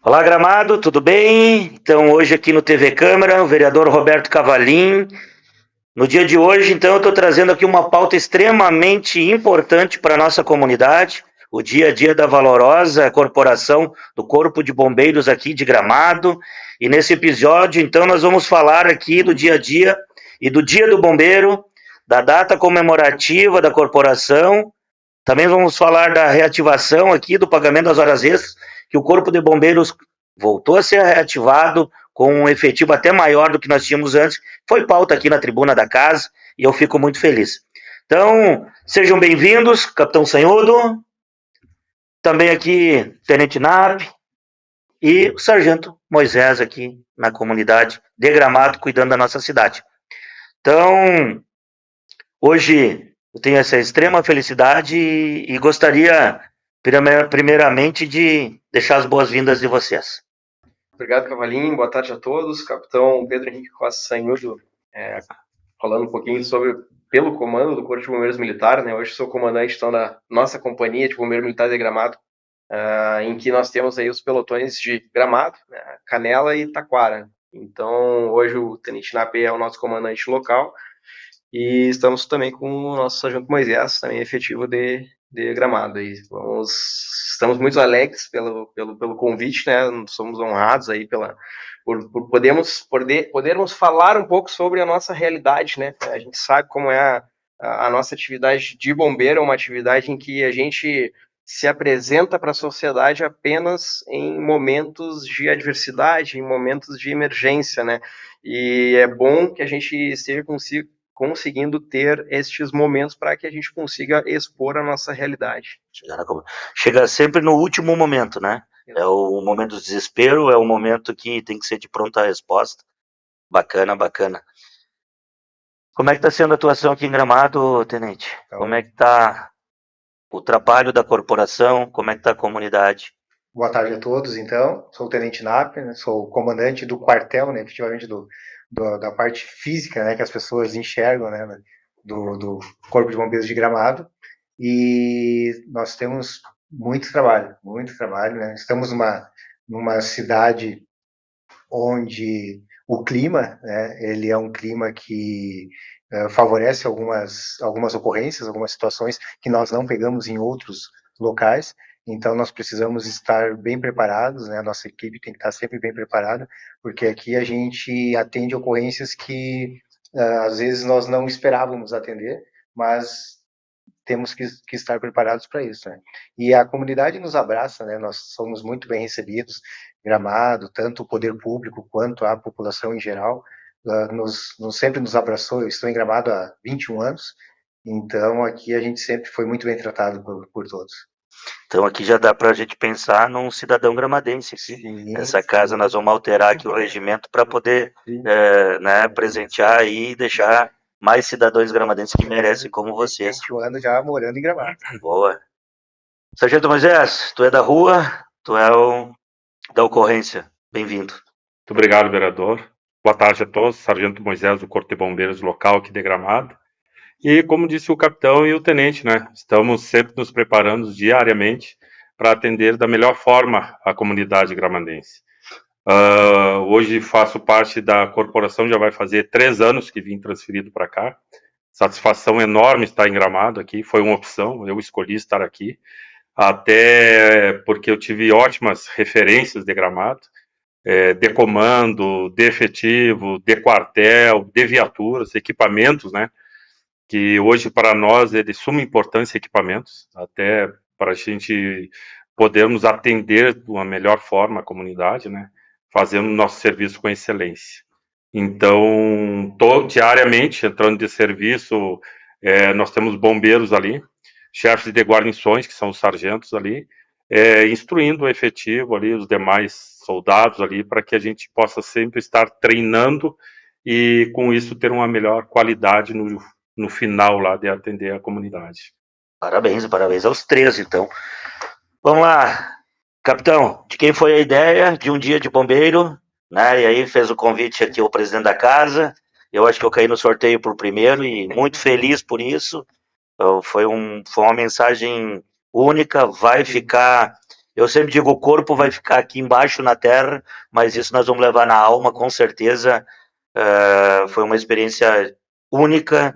Olá, Gramado, tudo bem? Então, hoje aqui no TV Câmara, o vereador Roberto Cavalim. No dia de hoje, então, eu estou trazendo aqui uma pauta extremamente importante para a nossa comunidade, o dia a dia da valorosa corporação do Corpo de Bombeiros aqui de Gramado. E nesse episódio, então, nós vamos falar aqui do dia a dia e do Dia do Bombeiro, da data comemorativa da corporação. Também vamos falar da reativação aqui do pagamento das horas extras, que o Corpo de Bombeiros voltou a ser reativado com um efetivo até maior do que nós tínhamos antes. Foi pauta aqui na tribuna da casa e eu fico muito feliz. Então, sejam bem-vindos, Capitão Sanhudo, também aqui Tenente Nap e o Sargento Moisés aqui na comunidade de Gramado, cuidando da nossa cidade. Então, hoje eu tenho essa extrema felicidade e gostaria, primeiramente, de deixar as boas-vindas de vocês. Obrigado, Cavalinho. Boa tarde a todos. Capitão Pedro Henrique Costa Sanhudo, falando um pouquinho pelo comando do Corpo de Bombeiros Militar, né? Hoje sou comandante então, da nossa companhia de Bombeiro Militar de Gramado, em que nós temos aí os pelotões de Gramado, né, Canela e Taquara. Então, hoje o Tenente Napê é o nosso comandante local e estamos também com o nosso Sargento Moisés, também efetivo de Gramado. E estamos muito alegres pelo convite, né? Somos honrados aí por podermos falar um pouco sobre a nossa realidade, né? A gente sabe como é a nossa atividade de bombeiro, é uma atividade em que a gente se apresenta para a sociedade apenas em momentos de adversidade, em momentos de emergência, né? E é bom que a gente esteja conseguindo ter estes momentos para que a gente consiga expor a nossa realidade. Chega sempre no último momento, né? É o momento do desespero, é o momento que tem que ser de pronta resposta. Bacana, bacana. Como é que está sendo a atuação aqui em Gramado, Tenente? Então, como é que está o trabalho da corporação? Como é que está a comunidade? Boa tarde a todos, então. Sou o Tenente Nap, né? Sou o comandante do quartel, né? Efetivamente da parte física, né? Que as pessoas enxergam, né? Do Corpo de Bombeiros de Gramado. E nós temos muito trabalho, né? Estamos numa cidade onde o clima, né? Ele é um clima que favorece algumas ocorrências, algumas situações que nós não pegamos em outros locais. Então, nós precisamos estar bem preparados, né? A nossa equipe tem que estar sempre bem preparada, porque aqui a gente atende ocorrências que às vezes nós não esperávamos atender, mas temos que estar preparados para isso, né? E a comunidade nos abraça, né? Nós somos muito bem recebidos, Gramado, tanto o poder público quanto a população em geral, sempre nos abraçou. Eu estou em Gramado há 21 anos, então aqui a gente sempre foi muito bem tratado por todos. Então aqui já dá para a gente pensar num cidadão gramadense aqui. Sim, Essa casa nós vamos alterar aqui o regimento para poder né, presentear aí e deixar mais cidadãos gramadenses que merecem como vocês. 21 anos já morando em Gramado. Boa. Sargento Moisés, tu é da rua, tu é da ocorrência. Bem-vindo. Muito obrigado, vereador. Boa tarde a todos. Sargento Moisés, do Corpo de Bombeiros local aqui de Gramado. E como disse o capitão e o tenente, né? Estamos sempre nos preparando diariamente para atender da melhor forma a comunidade gramadense. Hoje faço parte da corporação, já vai fazer 3 anos que vim transferido para cá. Satisfação enorme estar em Gramado aqui, foi uma opção, eu escolhi estar aqui, até porque eu tive ótimas referências de Gramado, de comando, de efetivo, de quartel, de viaturas, equipamentos, né? Que hoje para nós é de suma importância equipamentos, até para a gente podermos atender de uma melhor forma a comunidade, né? Fazendo nosso serviço com excelência. Então, diariamente, entrando de serviço, nós temos bombeiros ali, chefes de guarnições, que são os sargentos ali, instruindo o efetivo ali, os demais soldados ali, para que a gente possa sempre estar treinando e, com isso, ter uma melhor qualidade no final lá de atender a comunidade. Parabéns aos 3, então. Vamos lá, capitão, de quem foi a ideia de um dia de bombeiro, né? E aí fez o convite aqui ao presidente da casa. Eu acho que eu caí no sorteio por primeiro e muito feliz por isso. Foi uma mensagem única, vai ficar Eu sempre digo, o corpo vai ficar aqui embaixo na terra, mas isso nós vamos levar na alma, com certeza. Foi uma experiência única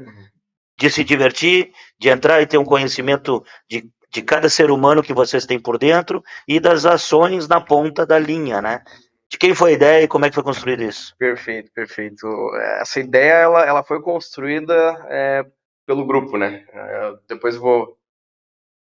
de se divertir, de entrar e ter um conhecimento de cada ser humano que vocês têm por dentro e das ações na ponta da linha, né? De quem foi a ideia e como é que foi construído isso? Perfeito, perfeito. Essa ideia ela foi construída pelo grupo, né? Depois eu vou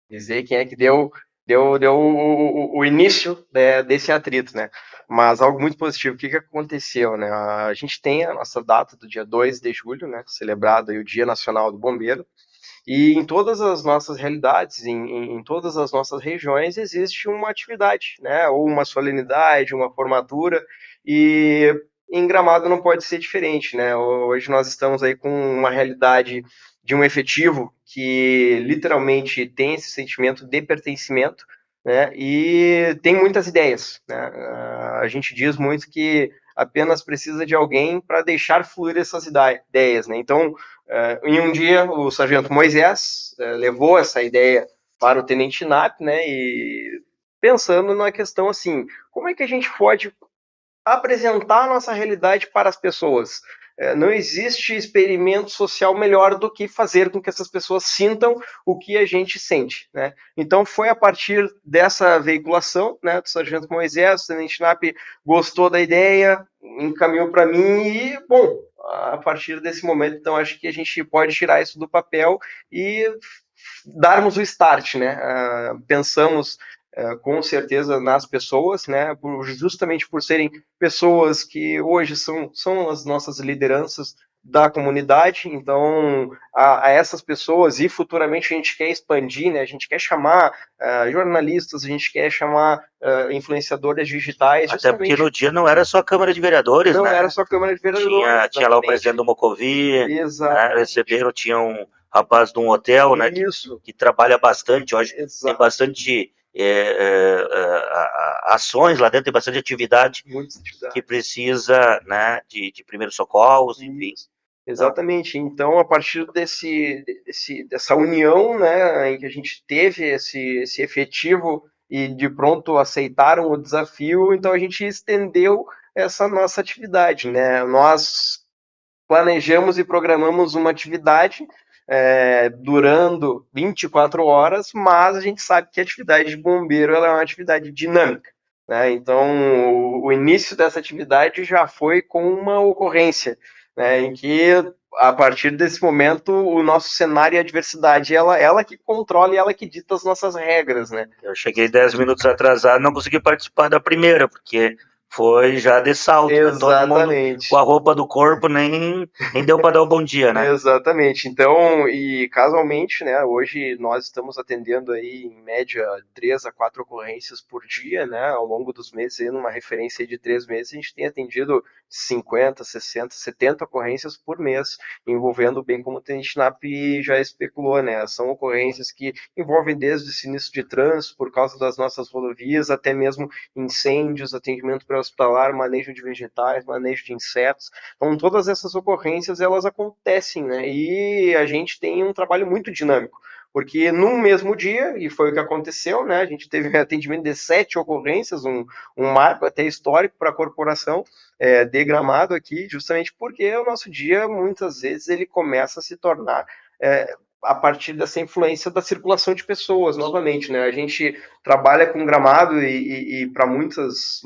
dizer quem é que deu o início, né, desse atrito, né? Mas algo muito positivo. O que aconteceu, né? A gente tem a nossa data do dia 2 de julho, né? Celebrado aí o Dia Nacional do Bombeiro. E em todas as nossas realidades, em todas as nossas regiões, existe uma atividade, né? Ou uma solenidade, uma formatura, e em Gramado não pode ser diferente, né? Hoje nós estamos aí com uma realidade de um efetivo que literalmente tem esse sentimento de pertencimento, né? E tem muitas ideias, né? A gente diz muito que apenas precisa de alguém para deixar fluir essas ideias, né? Então, em um dia, o sargento Moisés levou essa ideia para o tenente Nap, né? E pensando na questão assim, como é que a gente pode apresentar a nossa realidade para as pessoas? Não existe experimento social melhor do que fazer com que essas pessoas sintam o que a gente sente, né? Então foi a partir dessa veiculação, né, do sargento Moisés, o tenente Nap gostou da ideia, encaminhou para mim e, bom, a partir desse momento, então acho que a gente pode tirar isso do papel e darmos o start, né? Pensamos com certeza nas pessoas, né? Justamente por serem pessoas que hoje são as nossas lideranças da comunidade, então a essas pessoas, e futuramente a gente quer expandir, né? A gente quer chamar jornalistas, a gente quer chamar influenciadoras digitais. Até porque no dia não era só a Câmara de Vereadores, não né? era só a Câmara de Vereadores. Tinha lá o presidente do Mocovi, né? Receberam, tinha um rapaz de um hotel, né? Que trabalha bastante, hoje tem bastante ações lá dentro, tem bastante atividade que precisa, né, de primeiros socorros, enfim. Exatamente. Então, a partir dessa união, né, em que a gente teve esse efetivo e de pronto aceitaram o desafio, então a gente estendeu essa nossa atividade, né? Nós planejamos e programamos uma atividade durando 24 horas, mas a gente sabe que a atividade de bombeiro ela é uma atividade dinâmica, né? Então, o início dessa atividade já foi com uma ocorrência, né, em que, a partir desse momento, o nosso cenário e a adversidade, ela que controla e ela que dita as nossas regras, né? Eu cheguei 10 minutos atrasado, não consegui participar da primeira, porque foi já de salto, né? Todo mundo com a roupa do corpo, nem deu para dar o bom dia, né? Exatamente. Então, e casualmente, né, hoje nós estamos atendendo aí, em média, 3 a 4 ocorrências por dia, né, ao longo dos meses, aí, numa referência aí de 3 meses, a gente tem atendido 50, 60, 70 ocorrências por mês, envolvendo, bem como o Tenente Nap já especulou, né, são ocorrências que envolvem desde o sinistro de trânsito, por causa das nossas rodovias, até mesmo incêndios, atendimento pré-hospitalar, manejo de vegetais, manejo de insetos. Então, todas essas ocorrências, elas acontecem, né? E a gente tem um trabalho muito dinâmico, porque no mesmo dia, e foi o que aconteceu, né? A gente teve atendimento de 7 ocorrências, um marco até histórico para a corporação de Gramado aqui, justamente porque o nosso dia, muitas vezes, ele começa a se tornar a partir dessa influência da circulação de pessoas, novamente, né? A gente trabalha com Gramado e para muitos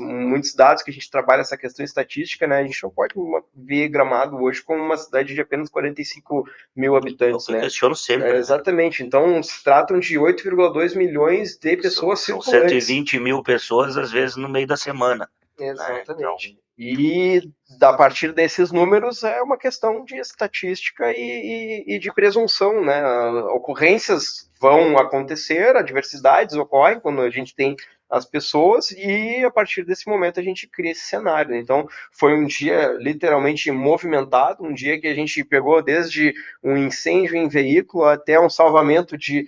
dados que a gente trabalha essa questão estatística, né? A gente não pode ver Gramado hoje como uma cidade de apenas 45 mil habitantes, né? Eu questiono sempre. Exatamente. Então, se tratam de 8,2 milhões de pessoas circulantes. São 120 mil pessoas, às vezes, no meio da semana. Exatamente. E a partir desses números é uma questão de estatística e de presunção, né? Ocorrências vão acontecer, adversidades ocorrem quando a gente tem as pessoas e a partir desse momento a gente cria esse cenário. Então foi um dia literalmente movimentado, um dia que a gente pegou desde um incêndio em veículo até um salvamento de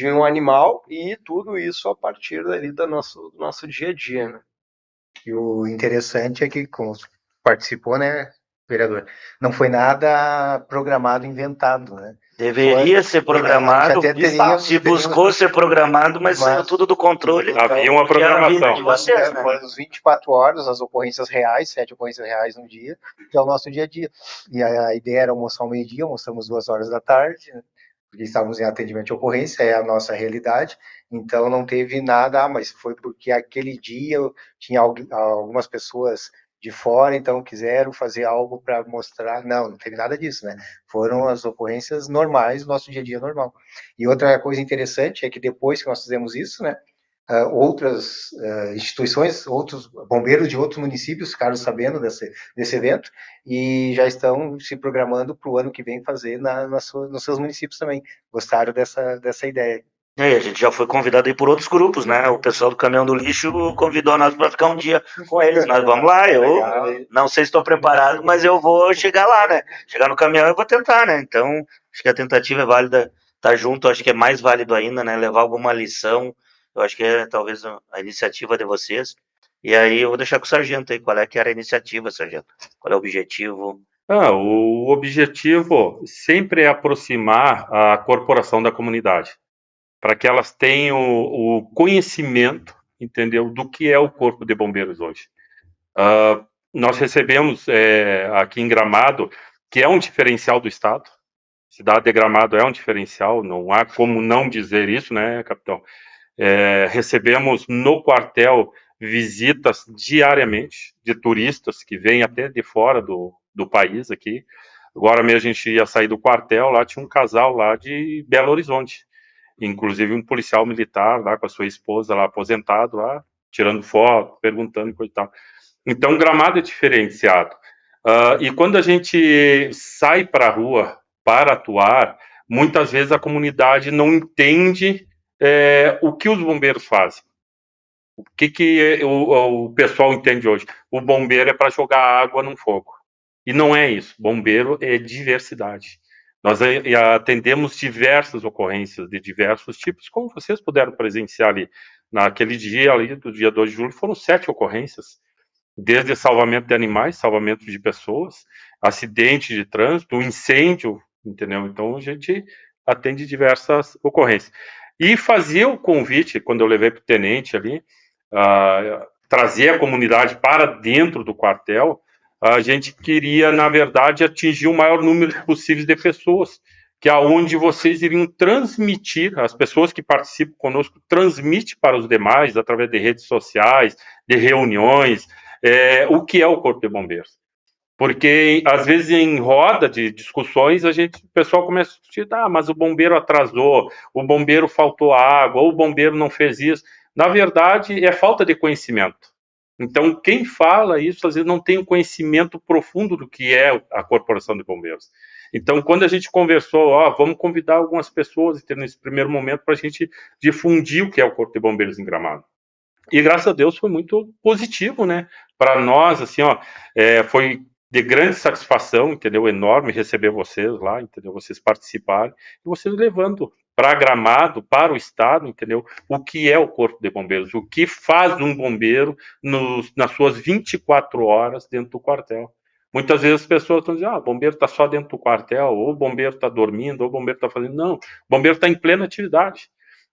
um animal e tudo isso a partir dali do nosso dia a dia, né? E o interessante é que, como participou, né, vereador, não foi nada programado, inventado, né? Deveria ser programado, se buscou ser programado, mas saiu tudo do controle. Havia uma que é a vida programação. de vocês, né? Foram as 24 horas, as ocorrências reais, 7 ocorrências reais no dia, que é o nosso dia a dia. E a ideia era almoçar ao meio-dia, almoçamos 2 horas da tarde, né? Porque estávamos em atendimento de ocorrência, é a nossa realidade. Então não teve nada, mas foi porque aquele dia tinha algumas pessoas de fora, então quiseram fazer algo para mostrar. Não, não teve nada disso, né? Foram as ocorrências normais, nosso dia a dia normal. E outra coisa interessante é que depois que nós fizemos isso, né, outras instituições, outros bombeiros de outros municípios ficaram sabendo desse evento e já estão se programando para o ano que vem fazer nos seus municípios também. Gostaram dessa ideia. E a gente já foi convidado aí por outros grupos, né? O pessoal do Caminhão do Lixo convidou nós para ficar um dia com eles. Nós vamos lá, eu não sei se estou preparado, mas eu vou chegar lá, né? Chegar no caminhão eu vou tentar, né? Então, acho que a tentativa é válida, estar junto, acho que é mais válido ainda, né? Levar alguma lição, eu acho que é talvez a iniciativa de vocês. E aí eu vou deixar com o sargento aí, qual é que era a iniciativa, sargento? Qual é o objetivo? O objetivo sempre é aproximar a corporação da comunidade, para que elas tenham o conhecimento, entendeu, do que é o Corpo de Bombeiros hoje. Nós recebemos aqui em Gramado, que é um diferencial do Estado, cidade de Gramado é um diferencial, não há como não dizer isso, né, capitão? Recebemos no quartel visitas diariamente de turistas que vêm até de fora do país aqui. Agora mesmo a gente ia sair do quartel, lá tinha um casal lá de Belo Horizonte, inclusive um policial militar lá com a sua esposa lá aposentado lá, tirando foto, perguntando e coisa e tal. Então Gramado é diferenciado. E quando a gente sai para a rua para atuar, muitas vezes a comunidade não entende o que os bombeiros fazem. O que o pessoal entende hoje? O bombeiro é para jogar água no fogo. E não é isso. Bombeiro é diversidade. Nós atendemos diversas ocorrências de diversos tipos, como vocês puderam presenciar ali. Naquele dia ali, do dia 2 de julho, foram 7 ocorrências. Desde salvamento de animais, salvamento de pessoas, acidente de trânsito, incêndio, entendeu? Então a gente atende diversas ocorrências. E fazia o convite, quando eu levei para o tenente ali, trazer a comunidade para dentro do quartel, a gente queria, na verdade, atingir o maior número possível de pessoas, que é onde vocês iriam transmitir, as pessoas que participam conosco, transmite para os demais, através de redes sociais, de reuniões, o que é o Corpo de Bombeiros. Porque, às vezes, em roda de discussões, o pessoal começa a discutir, mas o bombeiro atrasou, o bombeiro faltou água, ou o bombeiro não fez isso. Na verdade, é falta de conhecimento. Então, quem fala isso, às vezes, não tem um conhecimento profundo do que é a Corporação de Bombeiros. Então, quando a gente conversou, vamos convidar algumas pessoas, nesse primeiro momento, para a gente difundir o que é o Corpo de Bombeiros em Gramado. E, graças a Deus, foi muito positivo, né? Para nós, assim, foi de grande satisfação, entendeu? Enorme receber vocês lá, entendeu? Vocês participarem e vocês levando para Gramado, para o Estado, entendeu? O que é o Corpo de Bombeiros, o que faz um bombeiro nas suas 24 horas dentro do quartel. Muitas vezes as pessoas estão dizendo, o bombeiro está só dentro do quartel, ou o bombeiro está dormindo, ou o bombeiro está fazendo... Não, o bombeiro está em plena atividade.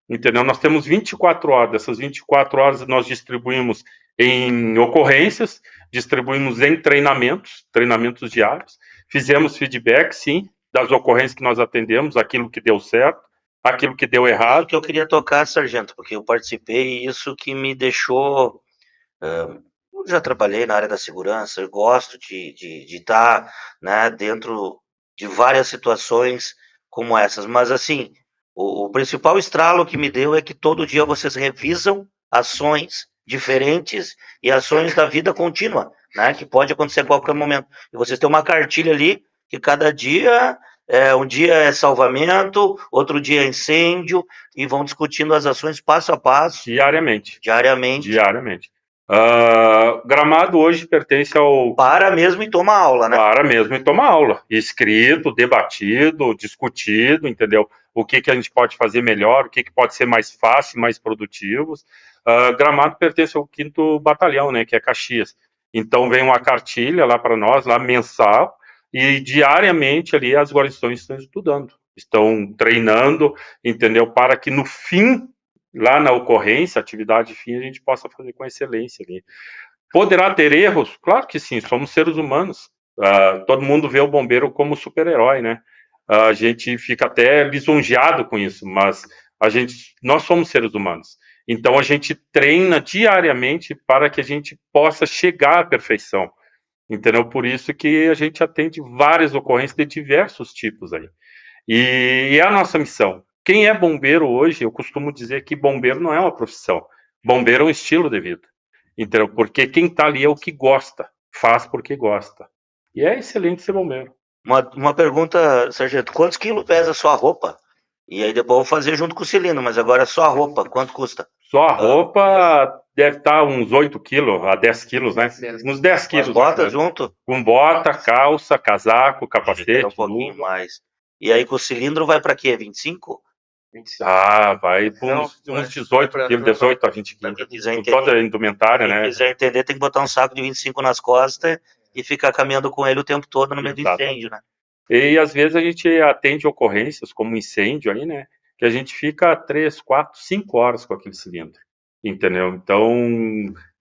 Entendeu? Nós temos 24 horas, dessas 24 horas nós distribuímos em ocorrências, distribuímos em treinamentos diários, fizemos feedback, sim, das ocorrências que nós atendemos, aquilo que deu certo, aquilo que deu errado. Isso que eu queria tocar, sargento, porque eu participei e isso que me deixou... eu já trabalhei na área da segurança, eu gosto de estar, né, dentro de várias situações como essas, mas assim, o principal estralo que me deu é que todo dia vocês revisam ações diferentes e ações da vida contínua, né, que pode acontecer a qualquer momento. E vocês têm uma cartilha ali que cada dia, um dia é salvamento, outro dia é incêndio, e vão discutindo as ações passo a passo. Diariamente. Gramado hoje pertence ao... Para mesmo e toma aula, né? Para mesmo e toma aula. Escrito, debatido, discutido, entendeu? O que a gente pode fazer melhor, o que pode ser mais fácil, mais produtivo. Gramado pertence ao 5º Batalhão, né, que é Caxias. Então vem uma cartilha lá para nós, lá mensal, e diariamente ali as guarnições estão estudando, estão treinando, entendeu? Para que no fim, lá na ocorrência, atividade fim, a gente possa fazer com excelência ali. Poderá ter erros? Claro que sim, somos seres humanos. Todo mundo vê o bombeiro como super-herói, né? A gente fica até lisonjeado com isso, mas nós somos seres humanos. Então a gente treina diariamente para que a gente possa chegar à perfeição. Entendeu? Por isso que a gente atende várias ocorrências de diversos tipos aí. E é a nossa missão. Quem é bombeiro hoje, eu costumo dizer que bombeiro não é uma profissão. Bombeiro é um estilo de vida. Entendeu? Porque quem está ali é o que gosta, faz porque gosta. E é excelente ser bombeiro. Uma pergunta, sargento, quantos quilos pesa a sua roupa? E aí depois eu vou fazer junto com o cilindro, mas agora só a roupa, quanto custa? Só a roupa deve estar uns 8 quilos a 10 quilos, né? Uns 10 As quilos. botas Né? junto? Com bota, calça, casaco, capacete, Um pouquinho luva. mais. E aí com o cilindro vai para quê? 25? 25. Vai por uns 18 quilos, 18 a 20 quilos. Com toda a indumentária, né? Quem quiser entender, tem que botar um saco de 25 nas costas e ficar caminhando com ele o tempo todo no meio do incêndio, né? E às vezes a gente atende ocorrências como incêndio aí, né? Que a gente fica 3, 4, 5 horas com aquele cilindro, entendeu? Então,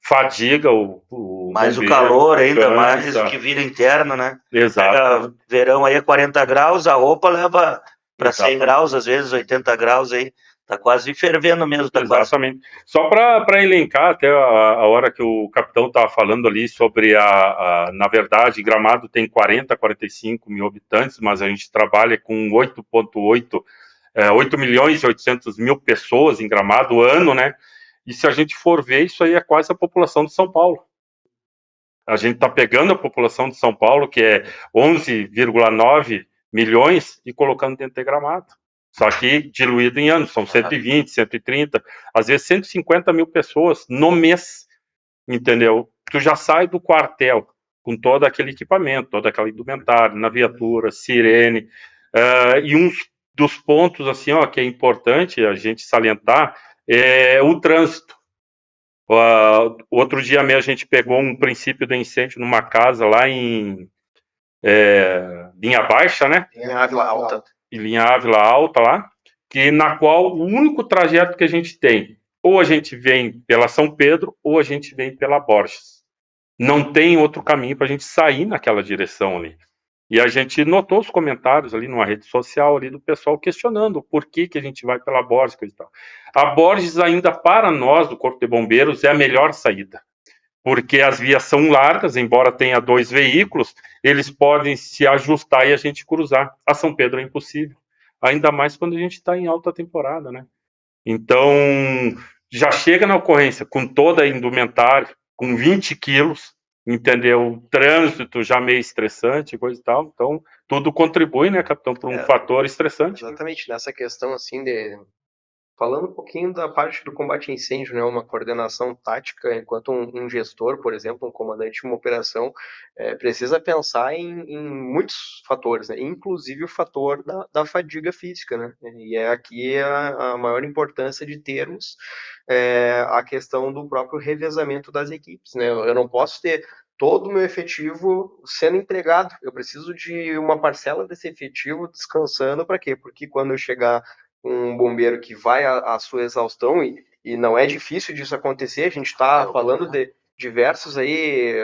fadiga o mais bombeiro, o calor ainda, cansa. mais o que vira interno, né? Exato. Pega verão aí é 40 graus, a roupa leva para 100 graus, às vezes 80 graus aí. Tá quase fervendo mesmo. Tá exatamente. Quase. Só para elencar, até a hora que o capitão estava falando ali sobre na verdade, Gramado tem 40, 45 mil habitantes, mas a gente trabalha com 8 milhões e 800 mil pessoas em Gramado ano, né? E se a gente for ver, isso aí é quase a população de São Paulo. A gente está pegando a população de São Paulo, que é 11,9 milhões, e colocando dentro de Gramado. Só que diluído em anos, são 120, 130, às vezes 150 mil pessoas no mês, entendeu? Tu já sai do quartel com todo aquele equipamento, toda aquela indumentária, na viatura, sirene, e um dos pontos assim, ó, que é importante a gente salientar é o trânsito. Outro dia mesmo a gente pegou um princípio de incêndio numa casa lá em Linha Baixa, né? Linha Ávila Alta. Linha Ávila Alta lá, na qual o único trajeto que a gente tem, ou a gente vem pela São Pedro, ou a gente vem pela Borges. Não tem outro caminho para a gente sair naquela direção ali. E a gente notou os comentários ali numa rede social ali do pessoal questionando por que a gente vai pela Borges e tal. A Borges ainda para nós do Corpo de Bombeiros é a melhor saída, porque as vias são largas, embora tenha 2 veículos, eles podem se ajustar e a gente cruzar. A São Pedro é impossível, ainda mais quando a gente está em alta temporada, né? Então, já chega na ocorrência com toda a indumentária, com 20 quilos, entendeu? O trânsito já meio estressante, coisa e tal. Então, tudo contribui, né, capitão, para um fator estressante. Exatamente, nessa questão, assim, falando um pouquinho da parte do combate a incêndio, né, uma coordenação tática, enquanto um gestor, por exemplo, um comandante de uma operação, precisa pensar em muitos fatores, né, inclusive o fator da fadiga física, né, e aqui a maior importância de termos a questão do próprio revezamento das equipes, né, eu não posso ter todo o meu efetivo sendo empregado, eu preciso de uma parcela desse efetivo descansando para quê? Porque quando eu chegar um bombeiro que vai à sua exaustão, e não é difícil disso acontecer, a gente está falando de diversos aí,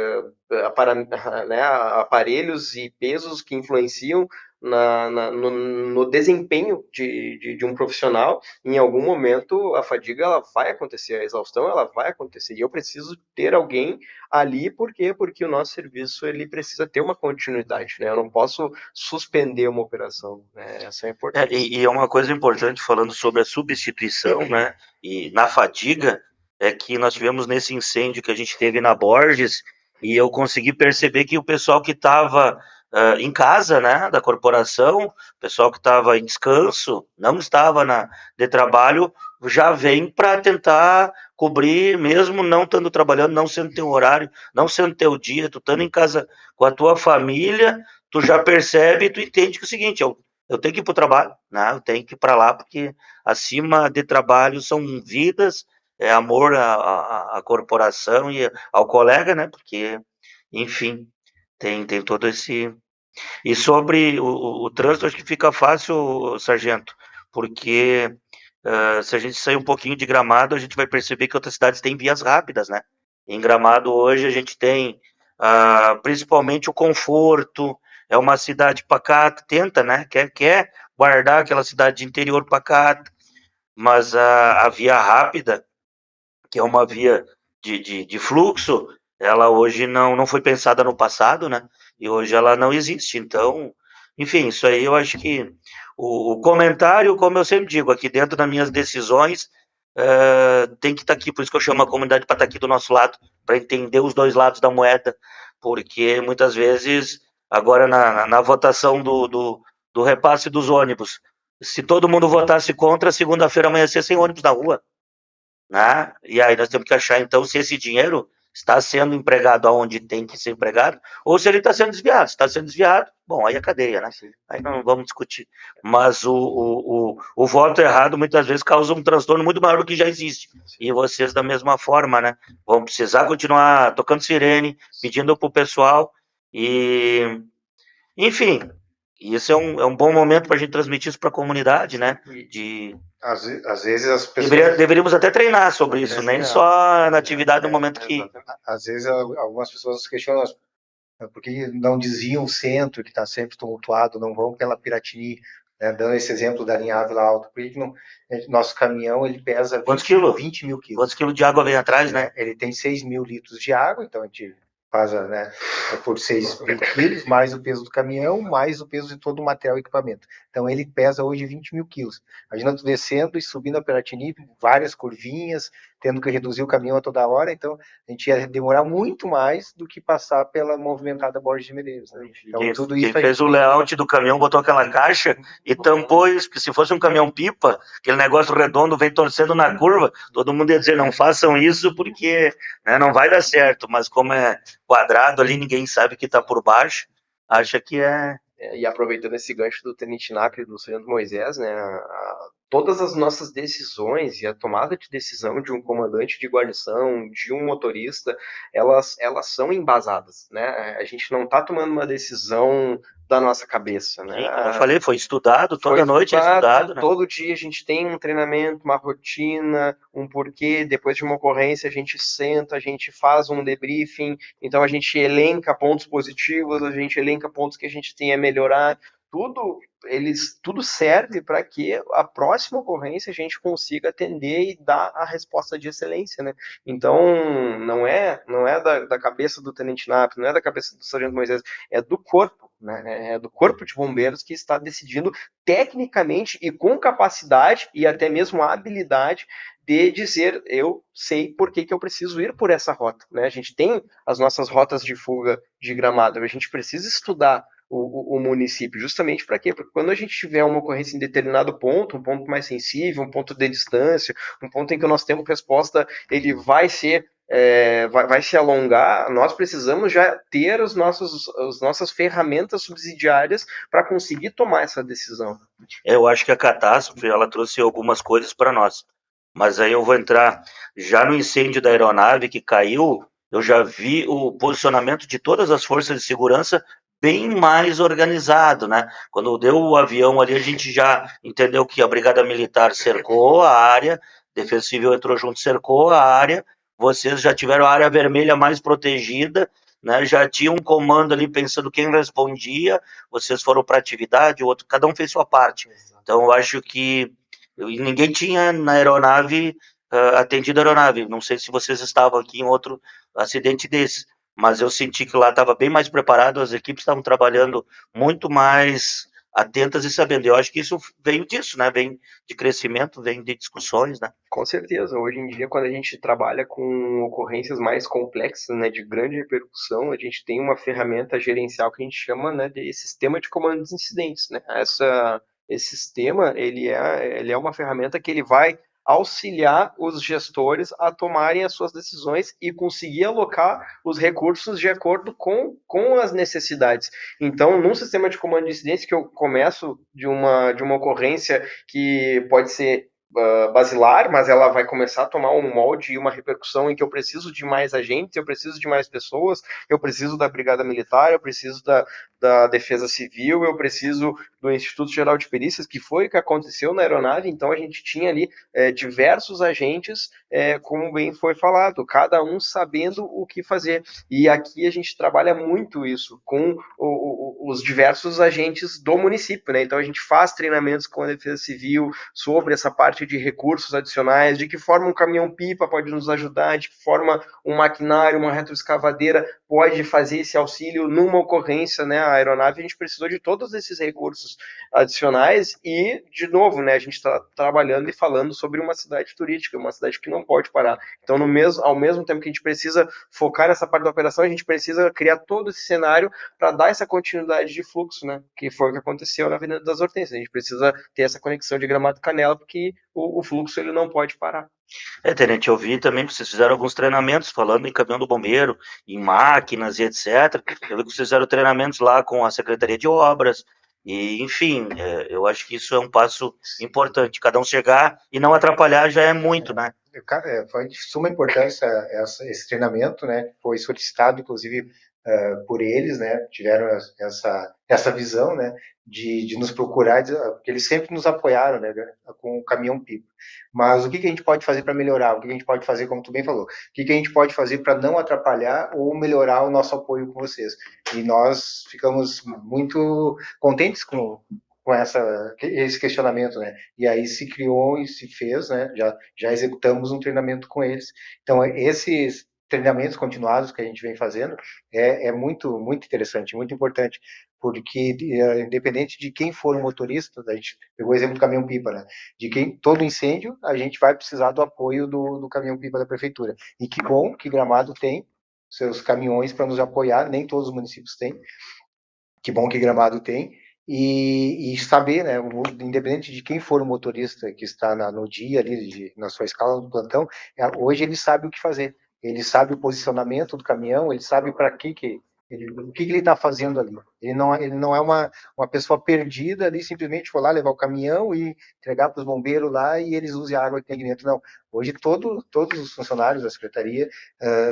né, aparelhos e pesos que influenciam no desempenho de um profissional. Em algum momento a fadiga ela vai acontecer, a exaustão ela vai acontecer, e eu preciso ter alguém ali, por quê? Porque o nosso serviço ele precisa ter uma continuidade, né? Eu não posso suspender uma operação, né? Essa é importante. E é uma coisa importante, falando sobre a substituição, né? E na fadiga, é que nós tivemos nesse incêndio que a gente teve na Borges, e eu consegui perceber que o pessoal que estava em casa, né, da corporação, o pessoal que estava em descanso, não estava de trabalho, já vem para tentar cobrir, mesmo não estando trabalhando, não sendo teu horário, não sendo teu dia, tu estando em casa com a tua família, tu já percebe e tu entende que é o seguinte, eu tenho que ir para o trabalho, né? Eu tenho que ir para lá, porque acima de trabalho são vidas, é amor à corporação e ao colega, né? Porque enfim, tem todo esse... E sobre o trânsito, acho que fica fácil, sargento, porque se a gente sair um pouquinho de Gramado, a gente vai perceber que outras cidades têm vias rápidas, né? Em Gramado hoje a gente tem principalmente o conforto, é uma cidade pacata, tenta, né? Quer guardar aquela cidade de interior pacata, mas a via rápida, que é uma via de fluxo, ela hoje não foi pensada no passado, né? E hoje ela não existe. Então, enfim, isso aí eu acho que o comentário, como eu sempre digo, aqui dentro das minhas decisões, tem que estar aqui, por isso que eu chamo a comunidade para estar aqui do nosso lado, para entender os dois lados da moeda, porque muitas vezes, agora na votação do repasse dos ônibus, se todo mundo votasse contra, segunda-feira amanhã ia ser sem ônibus na rua, né? E aí nós temos que achar, então, se esse dinheiro está sendo empregado aonde tem que ser empregado, ou se ele está sendo desviado. Se está sendo desviado, bom, aí é cadeia, né? Aí não vamos discutir. Mas o voto errado, muitas vezes, causa um transtorno muito maior do que já existe. E vocês, da mesma forma, né? Vão precisar continuar tocando sirene, pedindo para o pessoal, e, enfim, isso é um bom momento para a gente transmitir isso para a comunidade, né? Às vezes as pessoas... Deveríamos até treinar sobre isso, nem só na atividade no momento que... Às vezes algumas pessoas se questionam por que não desviam o centro, que está sempre tumultuado, não vão pela Piratini, né, dando esse exemplo da linha Ávila Alto. Por que não, nosso caminhão ele pesa 20 mil quilos. Quantos quilos de água vem atrás, né? Ele tem 6 mil litros de água, então a gente faz, né, por 6 mil quilos, mais o peso do caminhão, mais o peso de todo o material e equipamento. Então ele pesa hoje 20 mil quilos. Imagina tu descendo e subindo a Piratini, várias curvinhas, tendo que reduzir o caminhão a toda hora, então a gente ia demorar muito mais do que passar pela movimentada Borges de Medeiros. Né? Então, tudo isso quem fez o layout do caminhão botou aquela caixa e tampou isso, porque se fosse um caminhão pipa, aquele negócio redondo vem torcendo na curva, todo mundo ia dizer, não façam isso porque, né, não vai dar certo, mas como é quadrado ali, ninguém sabe o que está por baixo, acha que é... E aproveitando esse gancho do Tenente Nap e do Sargento Moisés, né, todas as nossas decisões e a tomada de decisão de um comandante de guarnição, de um motorista, elas são embasadas, né? A gente não está tomando uma decisão da nossa cabeça, né? Sim, como eu falei, foi estudado, toda noite é estudado, né? Todo dia a gente tem um treinamento, uma rotina, um porquê, depois de uma ocorrência a gente senta, a gente faz um debriefing, então a gente elenca pontos positivos, a gente elenca pontos que a gente tem a melhorar, tudo serve para que a próxima ocorrência a gente consiga atender e dar a resposta de excelência, né? Então, não é da cabeça do Tenente Nap, não é da cabeça do Sargento Moisés, é do corpo, né? É do corpo de bombeiros que está decidindo tecnicamente e com capacidade e até mesmo a habilidade de dizer, eu sei por que eu preciso ir por essa rota, né? A gente tem as nossas rotas de fuga de Gramado, a gente precisa estudar o município, justamente para quê? Porque quando a gente tiver uma ocorrência em determinado ponto, um ponto mais sensível, um ponto de distância, um ponto em que o nosso tempo de resposta ele vai se alongar, nós precisamos já ter as nossas ferramentas subsidiárias para conseguir tomar essa decisão. Eu acho que a catástrofe ela trouxe algumas coisas para nós, mas aí eu vou entrar já no incêndio da aeronave que caiu. Eu já vi o posicionamento de todas as forças de segurança bem mais organizado, né? Quando deu o avião ali, a gente já entendeu que a Brigada Militar cercou a área, Defesa Civil entrou junto, cercou a área, vocês já tiveram a área vermelha mais protegida, né? Já tinha um comando ali pensando quem respondia, vocês foram para atividade, o outro, cada um fez sua parte. Então, eu acho que ninguém tinha na aeronave atendido a aeronave. Não sei se vocês estavam aqui em outro acidente desse, mas eu senti que lá estava bem mais preparado, as equipes estavam trabalhando muito mais atentas e sabendo. Eu acho que isso veio disso, né? Vem de crescimento, vem de discussões, né? Com certeza. Hoje em dia, quando a gente trabalha com ocorrências mais complexas, né, de grande repercussão, a gente tem uma ferramenta gerencial que a gente chama, né, de sistema de comando dos incidentes, né? Esse sistema, ele é uma ferramenta que ele vai auxiliar os gestores a tomarem as suas decisões e conseguir alocar os recursos de acordo com as necessidades. Então, num sistema de comando de incidentes que eu começo de uma ocorrência que pode ser basilar, mas ela vai começar a tomar um molde e uma repercussão em que eu preciso de mais agentes, eu preciso de mais pessoas, eu preciso da Brigada Militar, eu preciso da Defesa Civil, eu preciso do Instituto Geral de Perícias, que foi o que aconteceu na aeronave. Então a gente tinha ali diversos agentes, como bem foi falado, cada um sabendo o que fazer. E aqui a gente trabalha muito isso com os diversos agentes do município, né? Então a gente faz treinamentos com a Defesa Civil sobre essa parte de recursos adicionais, de que forma um caminhão-pipa pode nos ajudar, de que forma um maquinário, uma retroescavadeira pode fazer esse auxílio numa ocorrência, né? A aeronave, a gente precisou de todos esses recursos adicionais e, de novo, né? A gente está trabalhando e falando sobre uma cidade turística, uma cidade que não pode parar. Então, ao mesmo tempo que a gente precisa focar nessa parte da operação, a gente precisa criar todo esse cenário para dar essa continuidade de fluxo, né? Que foi o que aconteceu na Avenida das Hortênsias. A gente precisa ter essa conexão de Gramado Canela, porque o fluxo ele não pode parar. Tenente, eu vi também que vocês fizeram alguns treinamentos falando em caminhão do bombeiro, em máquinas e etc. Eu vi que vocês fizeram treinamentos lá com a Secretaria de Obras, e enfim, eu acho que isso é um passo importante. Cada um chegar e não atrapalhar já é muito, né? Foi de suma importância esse treinamento, né? Foi solicitado, inclusive, por eles, né? Tiveram essa visão, né? De nos procurar, porque eles sempre nos apoiaram, né? Com o caminhão-pipa. Mas o que a gente pode fazer para melhorar? O que a gente pode fazer, como tu bem falou? O que a gente pode fazer para não atrapalhar ou melhorar o nosso apoio com vocês? E nós ficamos muito contentes com esse questionamento, né? E aí se criou e se fez, né? Já executamos um treinamento com eles. Então, esses treinamentos continuados que a gente vem fazendo é muito, muito interessante, muito importante, porque independente de quem for o motorista, a gente pegou o exemplo do caminhão-pipa, né? De quem todo incêndio, a gente vai precisar do apoio do caminhão-pipa da prefeitura. E que bom que Gramado tem seus caminhões para nos apoiar, nem todos os municípios têm. Que bom que Gramado tem. E saber, né, independente de quem for o motorista que está no dia ali, na sua escala do plantão, hoje ele sabe o que fazer. Ele sabe o posicionamento do caminhão, ele sabe para o que ele está fazendo ali. Ele não é uma pessoa perdida ali, simplesmente for lá levar o caminhão e entregar para os bombeiros lá e eles usem a água que tem aqui dentro. Não. Hoje todos os funcionários da secretaria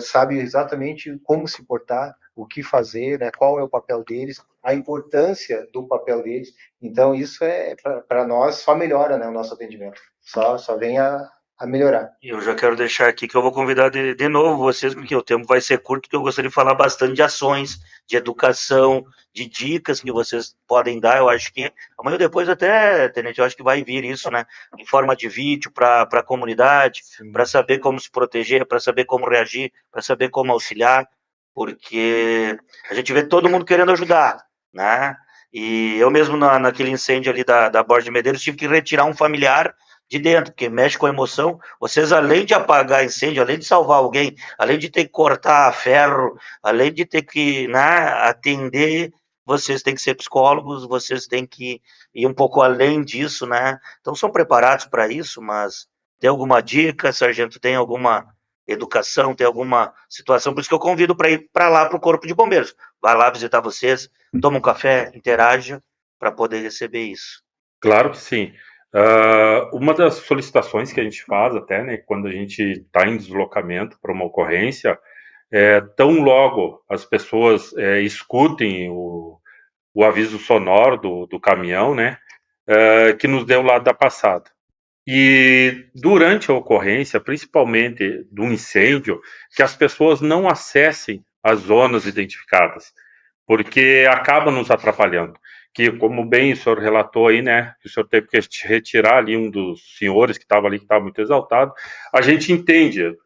sabem exatamente como se portar, o que fazer, né, qual é o papel deles, a importância do papel deles. Então, isso para nós só melhora, né, o nosso atendimento. Só vem a melhorar. Eu já quero deixar aqui que eu vou convidar de novo vocês, porque o tempo vai ser curto, que eu gostaria de falar bastante de ações, de educação, de dicas que vocês podem dar. Eu acho que amanhã ou depois até, Tenente, eu acho que vai vir isso, né? Em forma de vídeo para a comunidade, para saber como se proteger, para saber como reagir, para saber como auxiliar, porque a gente vê todo mundo querendo ajudar, né? E eu mesmo naquele incêndio ali da Borda de Medeiros tive que retirar um familiar de dentro, porque mexe com a emoção. Vocês, além de apagar incêndio, além de salvar alguém, além de ter que cortar ferro, além de ter que, né, atender, vocês têm que ser psicólogos, vocês têm que ir um pouco além disso, né? Então são preparados para isso, mas tem alguma dica, sargento? Tem alguma educação? Tem alguma situação? Por isso que eu convido para ir para lá, para o Corpo de Bombeiros. Vai lá visitar vocês, toma um café, interaja para poder receber isso. Claro que sim. Uma das solicitações que a gente faz até, né, quando a gente está em deslocamento para uma ocorrência, tão logo as pessoas escutem o aviso sonoro do caminhão, né, que nos dê o lado da passada. E durante a ocorrência, principalmente do incêndio, que as pessoas não acessem as zonas identificadas, porque acaba nos atrapalhando. Que, como bem o senhor relatou aí, né, que o senhor teve que retirar ali um dos senhores que estava ali, que estava muito exaltado, a gente entende,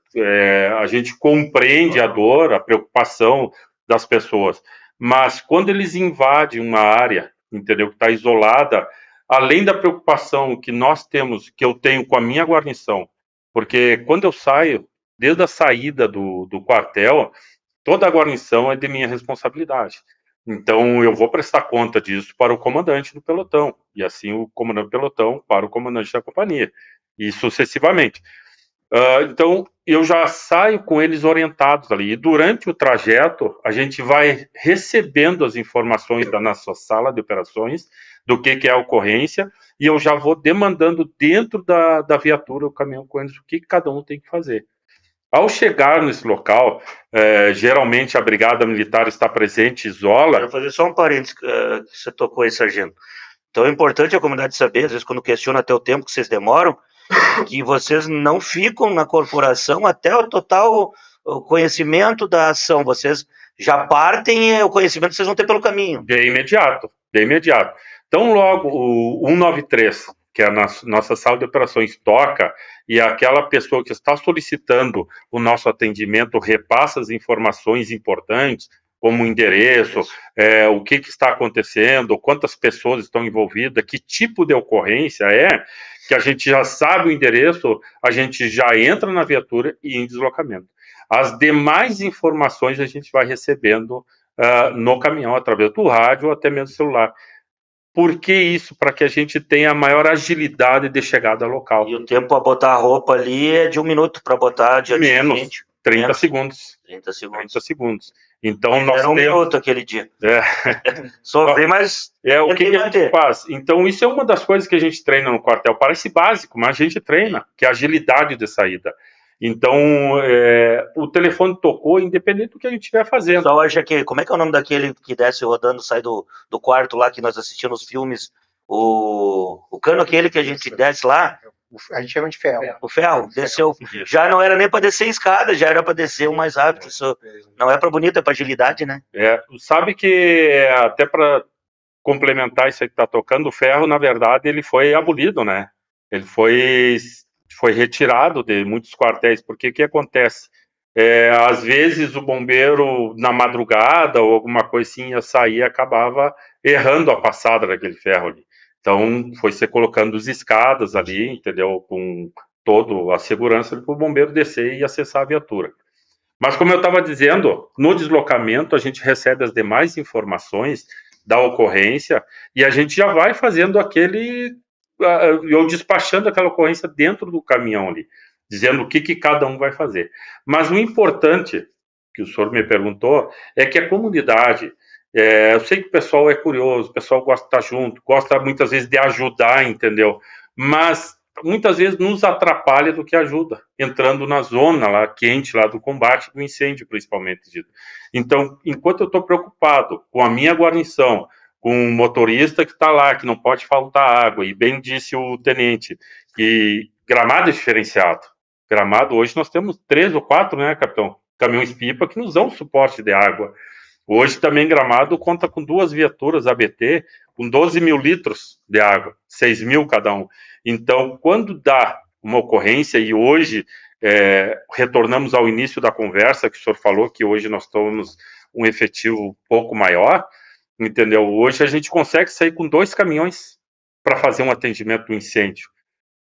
a gente compreende a dor, a preocupação das pessoas, mas quando eles invadem uma área, entendeu, que está isolada, além da preocupação que nós temos, que eu tenho com a minha guarnição, porque quando eu saio, desde a saída do quartel, toda a guarnição é de minha responsabilidade. Então, eu vou prestar conta disso para o comandante do pelotão, e assim o comandante do pelotão para o comandante da companhia, e sucessivamente. Então, eu já saio com eles orientados ali. E durante o trajeto, a gente vai recebendo as informações da nossa sala de operações, do que é a ocorrência, e eu já vou demandando dentro da viatura, o caminhão com eles, o que cada um tem que fazer. Ao chegar nesse local, geralmente a Brigada Militar está presente, isola. Quero fazer só um parênteses que você tocou aí, sargento. Então é importante a comunidade saber, às vezes quando questiona até o tempo que vocês demoram, que vocês não ficam na corporação até o total conhecimento da ação. Vocês já partem e o conhecimento vocês vão ter pelo caminho. De imediato, de imediato. Então, logo o 193, que é a nossa sala de operações, toca, e aquela pessoa que está solicitando o nosso atendimento repassa as informações importantes, como o endereço, o que está acontecendo, quantas pessoas estão envolvidas, que tipo de ocorrência é, que a gente já sabe o endereço, a gente já entra na viatura e em deslocamento. As demais informações a gente vai recebendo no caminhão, através do rádio ou até mesmo celular. Por que isso? Para que a gente tenha a maior agilidade de chegada ao local. E o tempo para botar a roupa ali é de 1 minuto para botar de Menos, 30 segundos. 30 segundos. 30 segundos. Então, nós era 1 temos... minuto aquele dia. Sofri, mas... o que a gente faz? Então, isso é uma das coisas que a gente treina no quartel. Parece básico, mas a gente treina, que é a agilidade de saída. Então, o telefone tocou, independente do que a gente estiver fazendo. O pessoal acha que... Como é que é o nome daquele que desce rodando, sai do quarto lá, que nós assistimos os filmes? O cano aquele que a gente desce lá... A gente chama de ferro. O ferro, desceu. Já não era nem para descer escada, já era para descer o mais rápido. Isso não é para bonito, é para agilidade, né? Sabe que, até para complementar isso aí que está tocando, o ferro, na verdade, ele foi abolido, né? Ele foi retirado de muitos quartéis, porque o que acontece? Às vezes o bombeiro, na madrugada ou alguma coisinha, saía e acabava errando a passada daquele ferro ali. Então, foi se colocando as escadas ali, entendeu? Com toda a segurança para o bombeiro descer e acessar a viatura. Mas, como eu estava dizendo, no deslocamento a gente recebe as demais informações da ocorrência e a gente já vai fazendo ou despachando aquela ocorrência dentro do caminhão ali, dizendo o que cada um vai fazer. Mas o importante, que o senhor me perguntou, é que a comunidade... eu sei que o pessoal é curioso, o pessoal gosta de estar junto, gosta muitas vezes de ajudar, entendeu? Mas muitas vezes nos atrapalha do que ajuda, entrando na zona lá quente lá do combate do incêndio, principalmente. Então, enquanto eu estou preocupado com a minha guarnição, com o motorista que está lá, que não pode faltar água, e bem disse o tenente, que Gramado é diferenciado. Gramado, hoje nós temos 3 ou 4, né, capitão? Caminhões-pipa que nos dão suporte de água. Hoje também Gramado conta com 2 viaturas ABT, com 12 mil litros de água, 6 mil cada um. Então, quando dá uma ocorrência, e hoje retornamos ao início da conversa, que o senhor falou que hoje nós estamos um efetivo um pouco maior, entendeu? Hoje a gente consegue sair com 2 caminhões para fazer um atendimento do incêndio,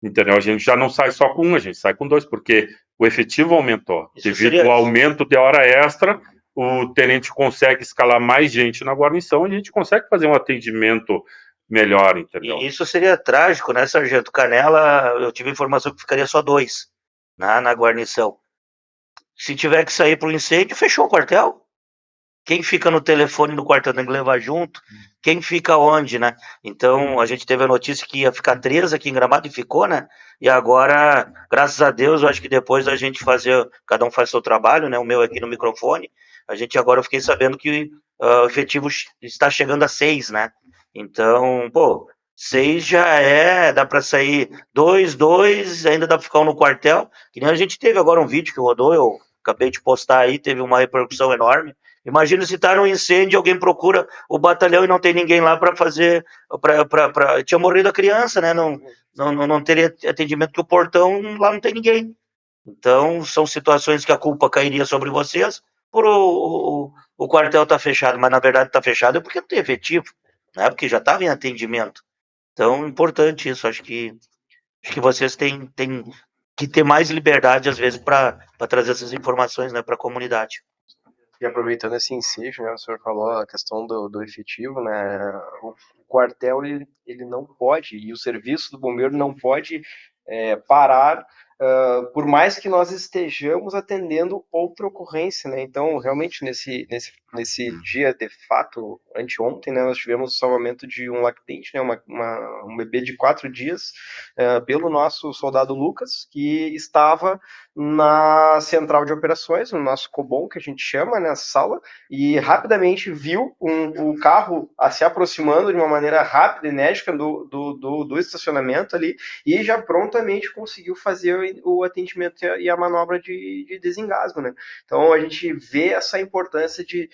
entendeu? A gente já não sai só com um, a gente sai com 2, porque o efetivo aumentou. Devido ao aumento de hora extra, o tenente consegue escalar mais gente na guarnição e a gente consegue fazer um atendimento melhor, entendeu? E isso seria trágico, né, sargento? Canela, eu tive informação que ficaria só 2 na guarnição. Se tiver que sair para o incêndio, fechou o quartel. Quem fica no telefone no quartel tem que levar junto. Quem fica onde, né? Então, a gente teve a notícia que ia ficar 3 aqui em Gramado e ficou, né? E agora, graças a Deus, eu acho que depois da gente fazer, cada um faz seu trabalho, né? O meu aqui no microfone, agora eu fiquei sabendo que o efetivo está chegando a 6, né? Então, 6 já dá para sair 2, ainda dá para ficar um no quartel, que nem a gente teve agora um vídeo que rodou, eu acabei de postar aí, teve uma repercussão enorme. Imagina se tá num incêndio, alguém procura o batalhão e não tem ninguém lá para fazer, tinha morrido a criança, né? Não teria atendimento, que o portão lá não tem ninguém. Então, são situações que a culpa cairia sobre vocês por o quartel estar fechado, mas na verdade está fechado porque não tem efetivo, né? Porque já estava em atendimento. Então, importante isso. Acho que vocês têm que ter mais liberdade, às vezes, para trazer essas informações, né, para a comunidade. E aproveitando esse ensejo, né, o senhor falou a questão do efetivo, né, o quartel ele não pode, e o serviço do bombeiro não pode parar por mais que nós estejamos atendendo outra ocorrência, né? Então, realmente, nesse dia, de fato, anteontem, né, nós tivemos o salvamento de um lactente, né, um bebê de 4 dias, pelo nosso soldado Lucas, que estava na central de operações, no nosso COBOM, que a gente chama, né, sala, e rapidamente viu o carro se aproximando de uma maneira rápida e enérgica do estacionamento ali, e já prontamente conseguiu fazer o atendimento e a manobra de desengasgo, né? Então a gente vê essa importância de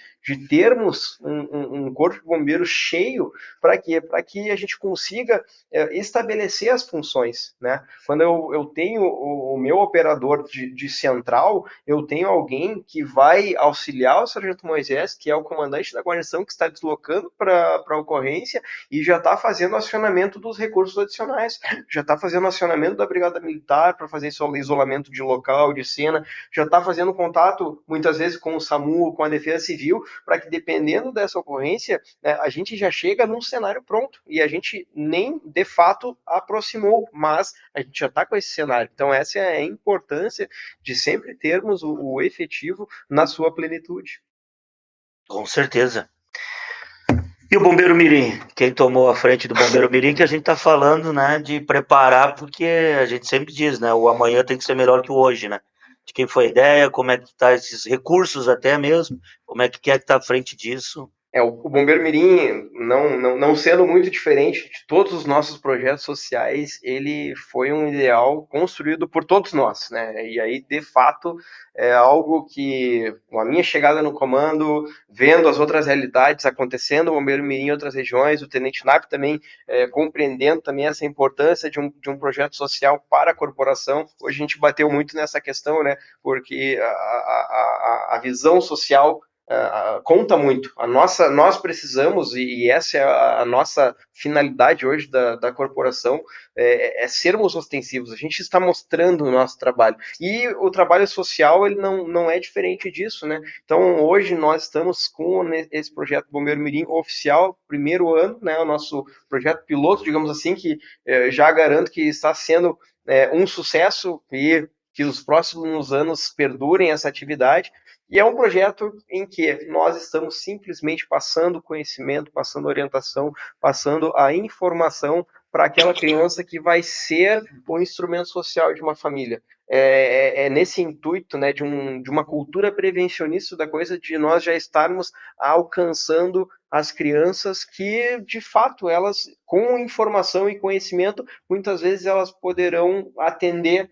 termos um corpo de bombeiros cheio. Para quê? Para que a gente consiga estabelecer as funções, né? Quando eu tenho o meu operador de central, eu tenho alguém que vai auxiliar o Sargento Moisés, que é o comandante da guarnição, que está deslocando para a ocorrência e já está fazendo o acionamento dos recursos adicionais, já está fazendo o acionamento da Brigada Militar para fazer isolamento de local, de cena, já está fazendo contato, muitas vezes, com o SAMU, com a Defesa Civil, para que, dependendo dessa ocorrência, né, a gente já chega num cenário pronto, e a gente nem, de fato, aproximou, mas a gente já está com esse cenário. Então, essa é a importância de sempre termos o efetivo na sua plenitude. Com certeza. E o Bombeiro Mirim? Quem tomou a frente do Bombeiro Mirim, que a gente está falando, né, de preparar, porque a gente sempre diz, né, o amanhã tem que ser melhor que o hoje, né? De quem foi a ideia, como é que está esses recursos até mesmo, como é que está à frente disso. O Bombeiro Mirim, não sendo muito diferente de todos os nossos projetos sociais, ele foi um ideal construído por todos nós, né? E aí, de fato, é algo que, com a minha chegada no comando, vendo as outras realidades acontecendo, o Bombeiro Mirim em outras regiões, o Tenente Nap também compreendendo também essa importância de um projeto social para a corporação. Hoje a gente bateu muito nessa questão, né? Porque a visão social conta muito. Nós precisamos, e essa é a nossa finalidade hoje da corporação, é sermos ostensivos. A gente está mostrando o nosso trabalho. E o trabalho social, ele não é diferente disso, né? Então, hoje nós estamos com esse projeto Bombeiro Mirim oficial, primeiro ano, né? O nosso projeto piloto, digamos assim, que já garanto que está sendo um sucesso e que os próximos anos perdurem essa atividade. E é um projeto em que nós estamos simplesmente passando conhecimento, passando orientação, passando a informação para aquela criança que vai ser o instrumento social de uma família. É nesse intuito, né, de uma cultura prevencionista da coisa, de nós já estarmos alcançando as crianças que, de fato, elas, com informação e conhecimento, muitas vezes elas poderão atender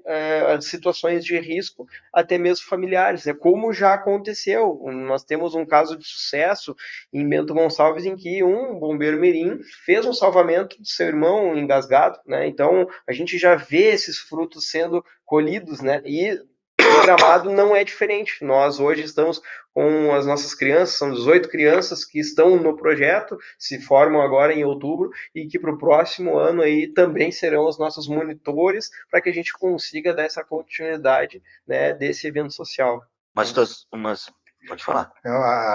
situações de risco, até mesmo familiares, né? Como já aconteceu. Nós temos um caso de sucesso em Bento Gonçalves, em que um bombeiro mirim fez um salvamento de seu irmão engasgado, né? Então, a gente já vê esses frutos sendo colhidos, né? E o Gramado não é diferente. Nós hoje estamos com as nossas crianças, são 18 crianças que estão no projeto, se formam agora em outubro, e que para o próximo ano aí também serão os nossos monitores, para que a gente consiga dar essa continuidade, né, desse evento social. Mas pode falar.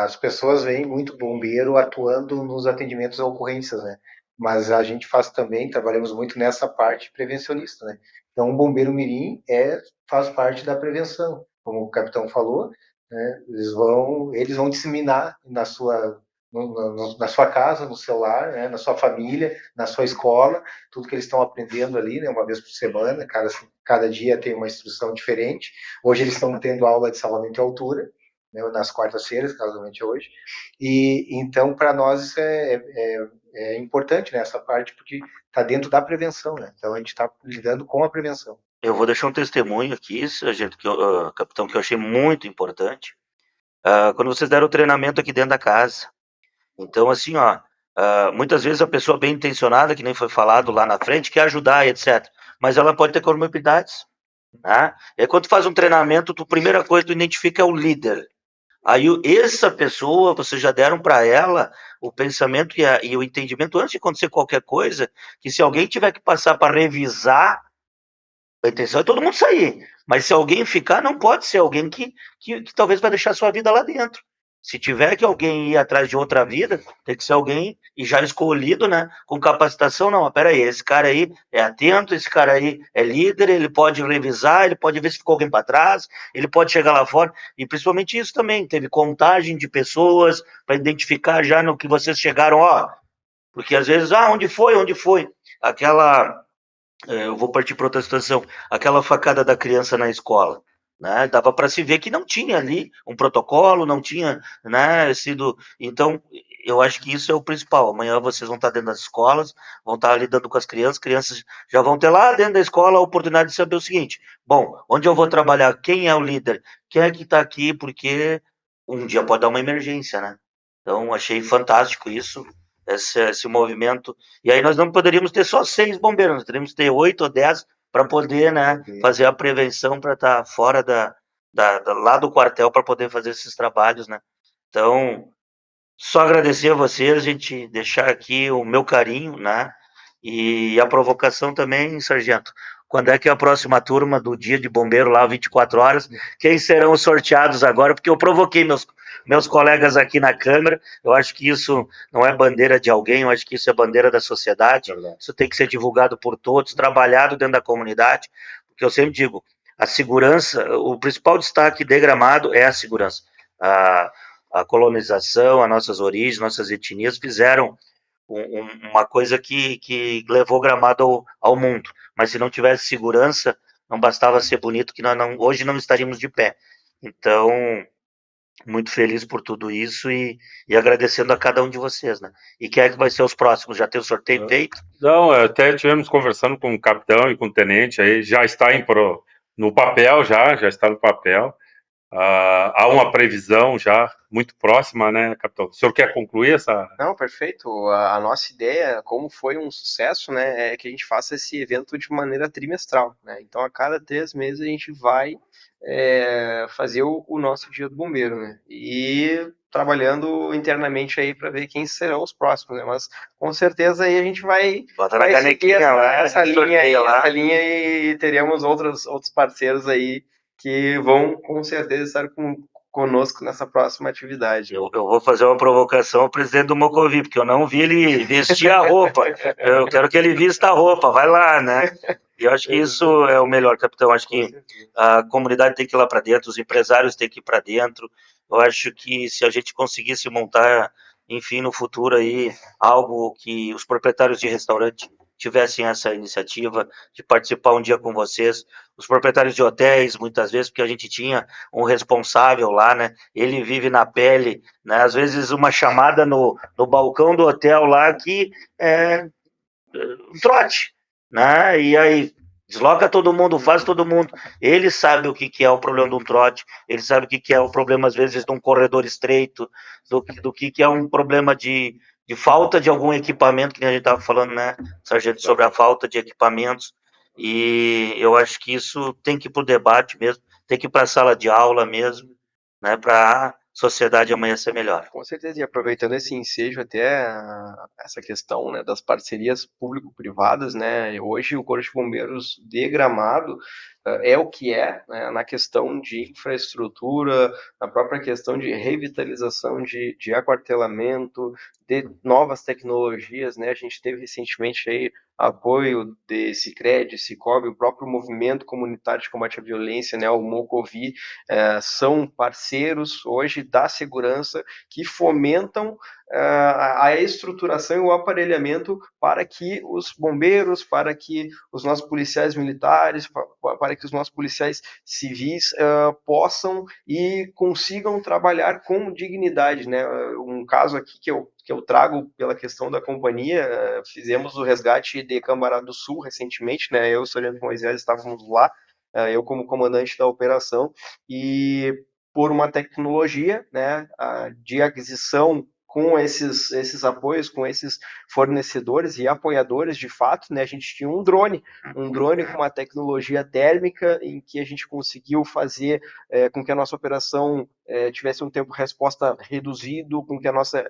As pessoas veem muito bombeiro atuando nos atendimentos a ocorrências, né? Mas a gente faz também, trabalhamos muito nessa parte prevencionista, né? Então, o bombeiro mirim faz parte da prevenção, como o capitão falou, né? Eles vão disseminar na sua casa, no seu lar, né? Na sua família, na sua escola, tudo que eles estão aprendendo ali, né? Uma vez por semana, cada dia tem uma instrução diferente. Hoje eles estão tendo aula de salvamento em altura, né? Nas quartas-feiras, casualmente hoje. E então, para nós, isso é importante, né, essa parte, porque está dentro da prevenção, né? Então a gente está lidando com a prevenção. Eu vou deixar um testemunho aqui, capitão, que eu achei muito importante. Quando vocês deram o treinamento aqui dentro da casa. Então, assim, muitas vezes a pessoa bem intencionada, que nem foi falado lá na frente, quer ajudar, etc. Mas ela pode ter comorbidades. Né? E aí, quando tu faz um treinamento, a primeira coisa que tu identifica é o líder. Aí essa pessoa, vocês já deram para ela o pensamento e o entendimento antes de acontecer qualquer coisa, que se alguém tiver que passar para revisar, a intenção é todo mundo sair. Mas se alguém ficar, não pode ser alguém que talvez vai deixar a sua vida lá dentro. Se tiver que alguém ir atrás de outra vida, tem que ser alguém e já escolhido, né? Com capacitação, não, peraí, esse cara aí é atento, esse cara aí é líder, ele pode revisar, ele pode ver se ficou alguém para trás, ele pode chegar lá fora, e principalmente isso também, teve contagem de pessoas para identificar já no que vocês chegaram, ó, porque às vezes, onde foi, onde foi? Aquela, eu vou partir para outra situação, aquela facada da criança na escola, né? Dava para se ver que não tinha ali um protocolo, não tinha, né, sido. Então, eu acho que isso é o principal. Amanhã vocês vão estar dentro das escolas, vão estar lidando com as crianças já vão ter lá dentro da escola a oportunidade de saber o seguinte: bom, onde eu vou trabalhar, quem é o líder, quem é que está aqui, porque um dia pode dar uma emergência, né? Então, achei fantástico isso, esse movimento. E aí nós não poderíamos ter só 6 bombeiros, nós teríamos que ter 8 ou 10 para poder, né, fazer a prevenção para estar fora lá do quartel para poder fazer esses trabalhos, né? Então, só agradecer a vocês, a gente deixar aqui o meu carinho, né? E a provocação também, sargento. Quando é que é a próxima turma do dia de bombeiro lá, 24 horas? Quem serão os sorteados agora? Porque eu provoquei meus colegas aqui na Câmara. Eu acho que isso não é bandeira de alguém, eu acho que isso é bandeira da sociedade. Isso tem que ser divulgado por todos, trabalhado dentro da comunidade. Porque eu sempre digo, a segurança, o principal destaque de Gramado é a segurança. A colonização, as nossas origens, nossas etnias fizeram uma coisa que levou Gramado ao mundo. Mas se não tivesse segurança, não bastava ser bonito, que nós hoje não estaríamos de pé. Então, muito feliz por tudo isso e agradecendo a cada um de vocês, né? E quem é que vai ser os próximos? Já tem o sorteio feito? Não, até tivemos conversando com o capitão e com o tenente, aí já está no papel, já está no papel. Há uma previsão já muito próxima, né, capitão? O senhor quer concluir essa? Não, perfeito. A nossa ideia, como foi um sucesso, né, é que a gente faça esse evento de maneira trimestral, né? Então, a cada 3 meses a gente vai fazer o nosso Dia do Bombeiro, né? E trabalhando internamente aí para ver quem serão os próximos, né? Mas com certeza aí a gente vai seguir essa linha e teremos outros parceiros aí que vão com certeza estar conosco nessa próxima atividade. Eu vou fazer uma provocação ao presidente do Mocovi, porque eu não vi ele vestir a roupa. Eu quero que ele vista a roupa, vai lá, né? E eu acho que isso é o melhor, capitão. Acho que a comunidade tem que ir lá para dentro, os empresários têm que ir para dentro. Eu acho que se a gente conseguisse montar, enfim, no futuro aí, algo que os proprietários de restaurante tivessem essa iniciativa de participar um dia com vocês, os proprietários de hotéis, muitas vezes, porque a gente tinha um responsável lá, né? Ele vive na pele, né? Às vezes uma chamada no balcão do hotel lá que é um trote, né? E aí desloca todo mundo, faz todo mundo. Ele sabe o que é o problema de um trote, ele sabe o que é o problema, às vezes, de um corredor estreito, do que é um problema de falta de algum equipamento, que a gente estava falando, né, sargento, sobre a falta de equipamentos. E eu acho que isso tem que ir para o debate mesmo, tem que ir para a sala de aula mesmo, né, para a sociedade amanhã ser melhor. Com certeza, e aproveitando esse ensejo até essa questão, né, das parcerias público-privadas, né, hoje o Corpo de Bombeiros de Gramado é o que é, né, na questão de infraestrutura, na própria questão de revitalização de aquartelamento, de novas tecnologias, né, a gente teve recentemente aí apoio de Sicredi, Sicobi, o próprio movimento comunitário de combate à violência, né, o Mocovi, são parceiros hoje da segurança que fomentam a estruturação e o aparelhamento para que os bombeiros, para que os nossos policiais militares, para que os nossos policiais civis possam e consigam trabalhar com dignidade, né? Um caso aqui que eu trago pela questão da companhia, fizemos o resgate de Cambará do Sul recentemente, né? Eu e o Sargento Moisés estávamos lá, eu como comandante da operação, e por uma tecnologia, né, de aquisição com esses apoios, com esses fornecedores e apoiadores, de fato, né, a gente tinha um drone com uma tecnologia térmica em que a gente conseguiu fazer com que a nossa operação tivesse um tempo de resposta reduzido, com que a nossa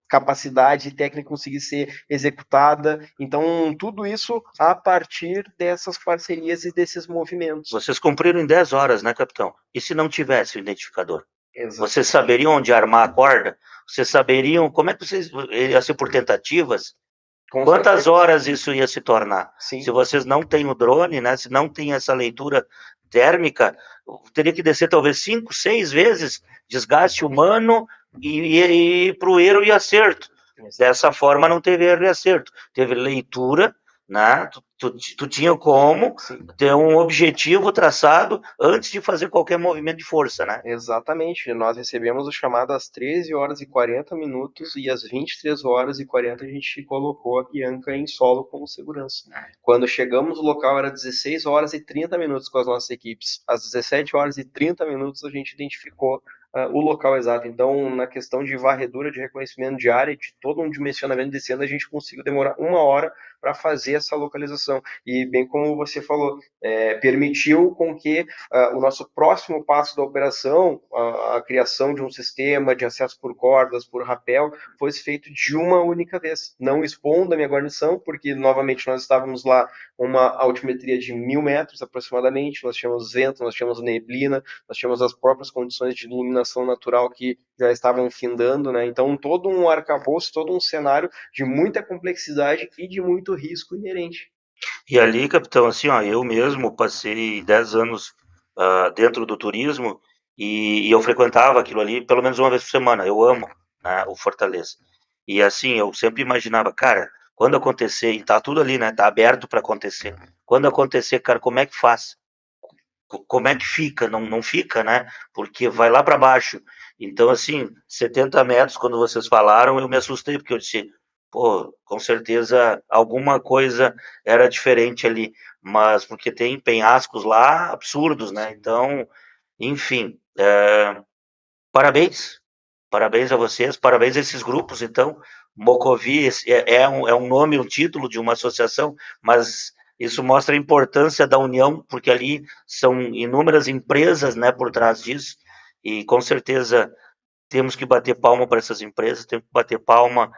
capacidade técnica conseguir ser executada. Então, tudo isso a partir dessas parcerias e desses movimentos. Vocês cumpriram em 10 horas, né, capitão? E se não tivesse o identificador? Exato. Vocês saberiam onde armar a corda? Vocês saberiam como é que vocês ia ser por tentativas? Com Quantas certeza. horas isso ia se tornar? Sim. Se vocês não têm o drone, né? Se não tem essa leitura térmica, teria que descer talvez 5, 6 vezes desgaste humano e para o erro e acerto. Dessa forma não teve erro e acerto, teve leitura, né? Tu tinha como Sim. ter um objetivo traçado antes de fazer qualquer movimento de força, né? Exatamente, nós recebemos o chamado às 13 horas e 40 minutos e às 23 horas e 40 a gente colocou a Bianca em solo como segurança. Quando chegamos no local era 16 horas e 30 minutos com as nossas equipes. Às 17 horas e 30 minutos a gente identificou o local exato. Então, na questão de varredura, de reconhecimento de área, de todo um dimensionamento descendo, a gente conseguiu demorar 1 hora para fazer essa localização. E bem como você falou, permitiu com que o nosso próximo passo da operação, a criação de um sistema de acesso por cordas, por rapel, fosse feito de uma única vez, não expondo a minha guarnição, porque novamente nós estávamos lá com uma altimetria de 1.000 metros aproximadamente, nós tínhamos vento, nós tínhamos neblina, nós tínhamos as próprias condições de iluminação natural que já estavam findando, né? Então todo um arcabouço, todo um cenário de muita complexidade e de muito risco inerente. E ali, capitão, assim, ó, eu mesmo passei 10 anos dentro do turismo e eu frequentava aquilo ali pelo menos uma vez por semana. Eu amo, né, o Fortaleza. E assim, eu sempre imaginava, cara, quando acontecer, e tá tudo ali, né, tá aberto para acontecer. Quando acontecer, cara, como é que faz? Como é que fica? Não fica, né? Porque vai lá para baixo. Então, assim, 70 metros, quando vocês falaram, eu me assustei, porque eu disse, pô, com certeza alguma coisa era diferente ali, mas porque tem penhascos lá absurdos, né? Então, enfim, parabéns, parabéns a vocês, parabéns a esses grupos, então, Mocovi é um nome, um título de uma associação, mas isso mostra a importância da união, porque ali são inúmeras empresas, né, por trás disso, e com certeza temos que bater palma para essas empresas, temos que bater palma,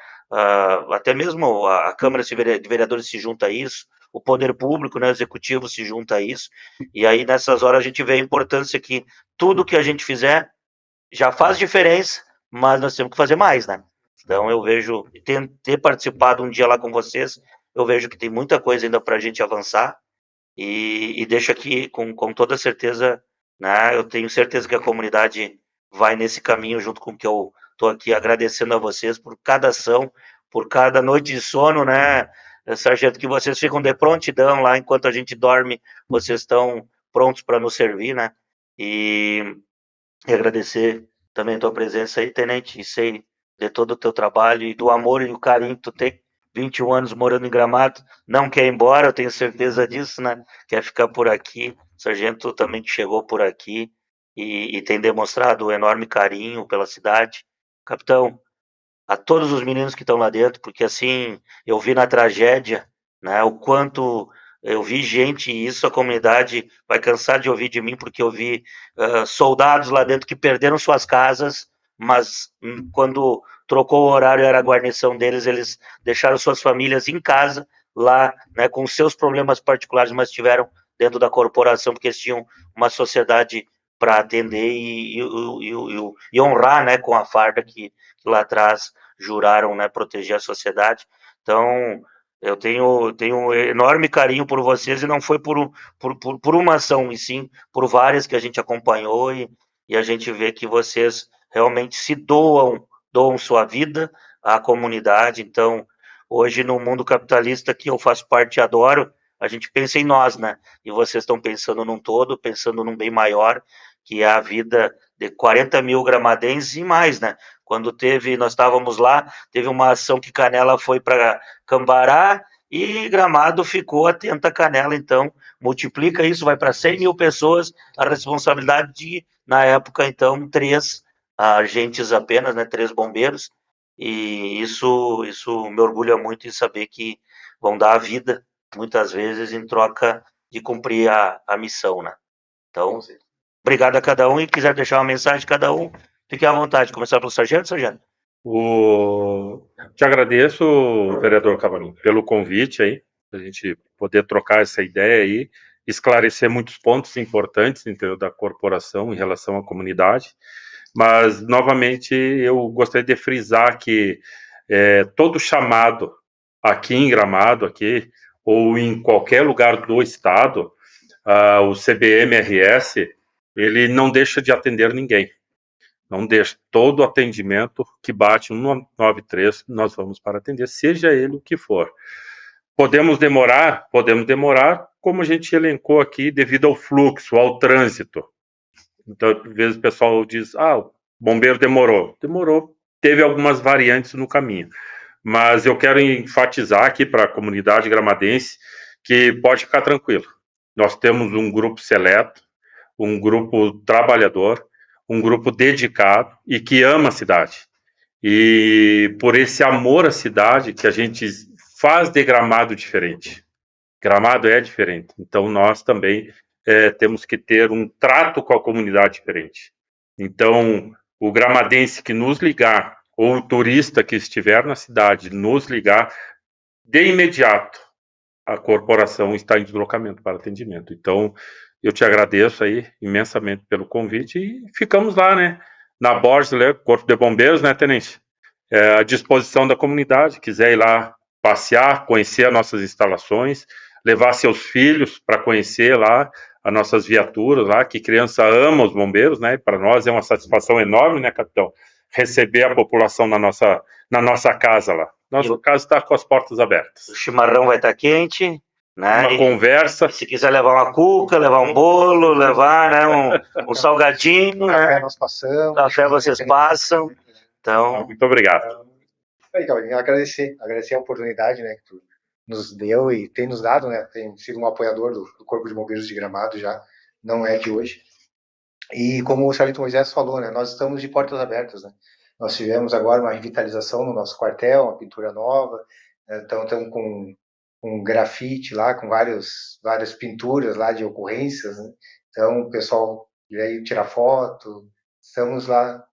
até mesmo a Câmara de Vereadores se junta a isso, o poder público, né, o executivo se junta a isso, e aí nessas horas a gente vê a importância que tudo que a gente fizer já faz diferença, mas nós temos que fazer mais, né? Então eu vejo, ter participado um dia lá com vocês, eu vejo que tem muita coisa ainda para a gente avançar e deixo aqui com toda certeza, né? Eu tenho certeza que a comunidade vai nesse caminho junto com o que eu estou aqui agradecendo a vocês por cada ação, por cada noite de sono, né, sargento, que vocês ficam de prontidão lá enquanto a gente dorme, vocês estão prontos para nos servir, né? E agradecer também a tua presença aí, tenente, e sei de todo o teu trabalho e do amor e do carinho que tu tem. 21 anos morando em Gramado, não quer ir embora, eu tenho certeza disso, né? Quer ficar por aqui. O sargento também que chegou por aqui e tem demonstrado um enorme carinho pela cidade. Capitão, a todos os meninos que estão lá dentro, porque assim, eu vi na tragédia, né, o quanto eu vi gente, e isso a comunidade vai cansar de ouvir de mim, porque eu vi soldados lá dentro que perderam suas casas, mas quando trocou o horário, era a guarnição deles, eles deixaram suas famílias em casa, lá, né, com seus problemas particulares, mas estiveram dentro da corporação, porque eles tinham uma sociedade para atender e honrar, né, com a farda que lá atrás juraram, né, proteger a sociedade. Então, eu tenho um enorme carinho por vocês e não foi por uma ação, e sim por várias que a gente acompanhou e a gente vê que vocês realmente se doam sua vida à comunidade. Então, hoje no mundo capitalista que eu faço parte e adoro, a gente pensa em nós, né? E vocês estão pensando num todo, pensando num bem maior, que é a vida de 40 mil gramadenses e mais, né? Quando nós estávamos lá, teve uma ação que Canela foi para Cambará e Gramado ficou atenta a Canela, então multiplica isso, vai para 100 mil pessoas, a responsabilidade de, na época, então, 3 agentes apenas, né, 3 bombeiros, e isso me orgulha muito em saber que vão dar a vida, muitas vezes, em troca de cumprir a missão, né? Então, obrigado a cada um e quiser deixar uma mensagem de cada um, fique à vontade. Começar pelo sargento, sargento? Te agradeço, vereador Cavalinho, pelo convite aí, a gente poder trocar essa ideia aí, esclarecer muitos pontos importantes, entendeu, da corporação em relação à comunidade. Mas, novamente, eu gostaria de frisar que todo chamado aqui em Gramado, aqui, ou em qualquer lugar do estado, o CBMRS, ele não deixa de atender ninguém. Não deixa. Todo atendimento que bate 193, nós vamos para atender, seja ele o que for. Podemos demorar, como a gente elencou aqui, devido ao fluxo, ao trânsito. Então, às vezes o pessoal diz, o bombeiro demorou. Demorou, teve algumas variantes no caminho. Mas eu quero enfatizar aqui para a comunidade gramadense que pode ficar tranquilo. Nós temos um grupo seleto, um grupo trabalhador, um grupo dedicado e que ama a cidade. E por esse amor à cidade que a gente faz de Gramado diferente. Gramado é diferente. Então nós também temos que ter um trato com a comunidade diferente. Então o gramadense que nos ligar, ou o turista que estiver na cidade nos ligar, de imediato a corporação está em deslocamento para atendimento. Então, eu te agradeço aí imensamente pelo convite e ficamos lá, né? Na Borges, Corpo de Bombeiros, né, Tenente? À disposição da comunidade, quiser ir lá passear, conhecer as nossas instalações, levar seus filhos para conhecer lá as nossas viaturas lá, que criança ama os bombeiros, né? Para nós é uma satisfação enorme, né, capitão? Receber a população na nossa casa lá. Nossa casa está com as portas abertas. O chimarrão vai estar quente, né? Uma conversa. Se quiser levar uma cuca, levar um bolo, levar, né, um salgadinho, Café né? nós passamos. Café vocês passam. Então, muito obrigado. Aí, Cavalinho, agradecer a oportunidade, né, que tu nos deu e tem nos dado, né? Tem sido um apoiador do Corpo de Bombeiros de Gramado já, não é de hoje. E como o Sargento Moisés falou, né, nós estamos de portas abertas, né? Nós tivemos agora uma revitalização no nosso quartel, uma pintura nova, então estamos com um grafite lá, com várias pinturas lá de ocorrências, né? Então o pessoal veio tirar foto, estamos lá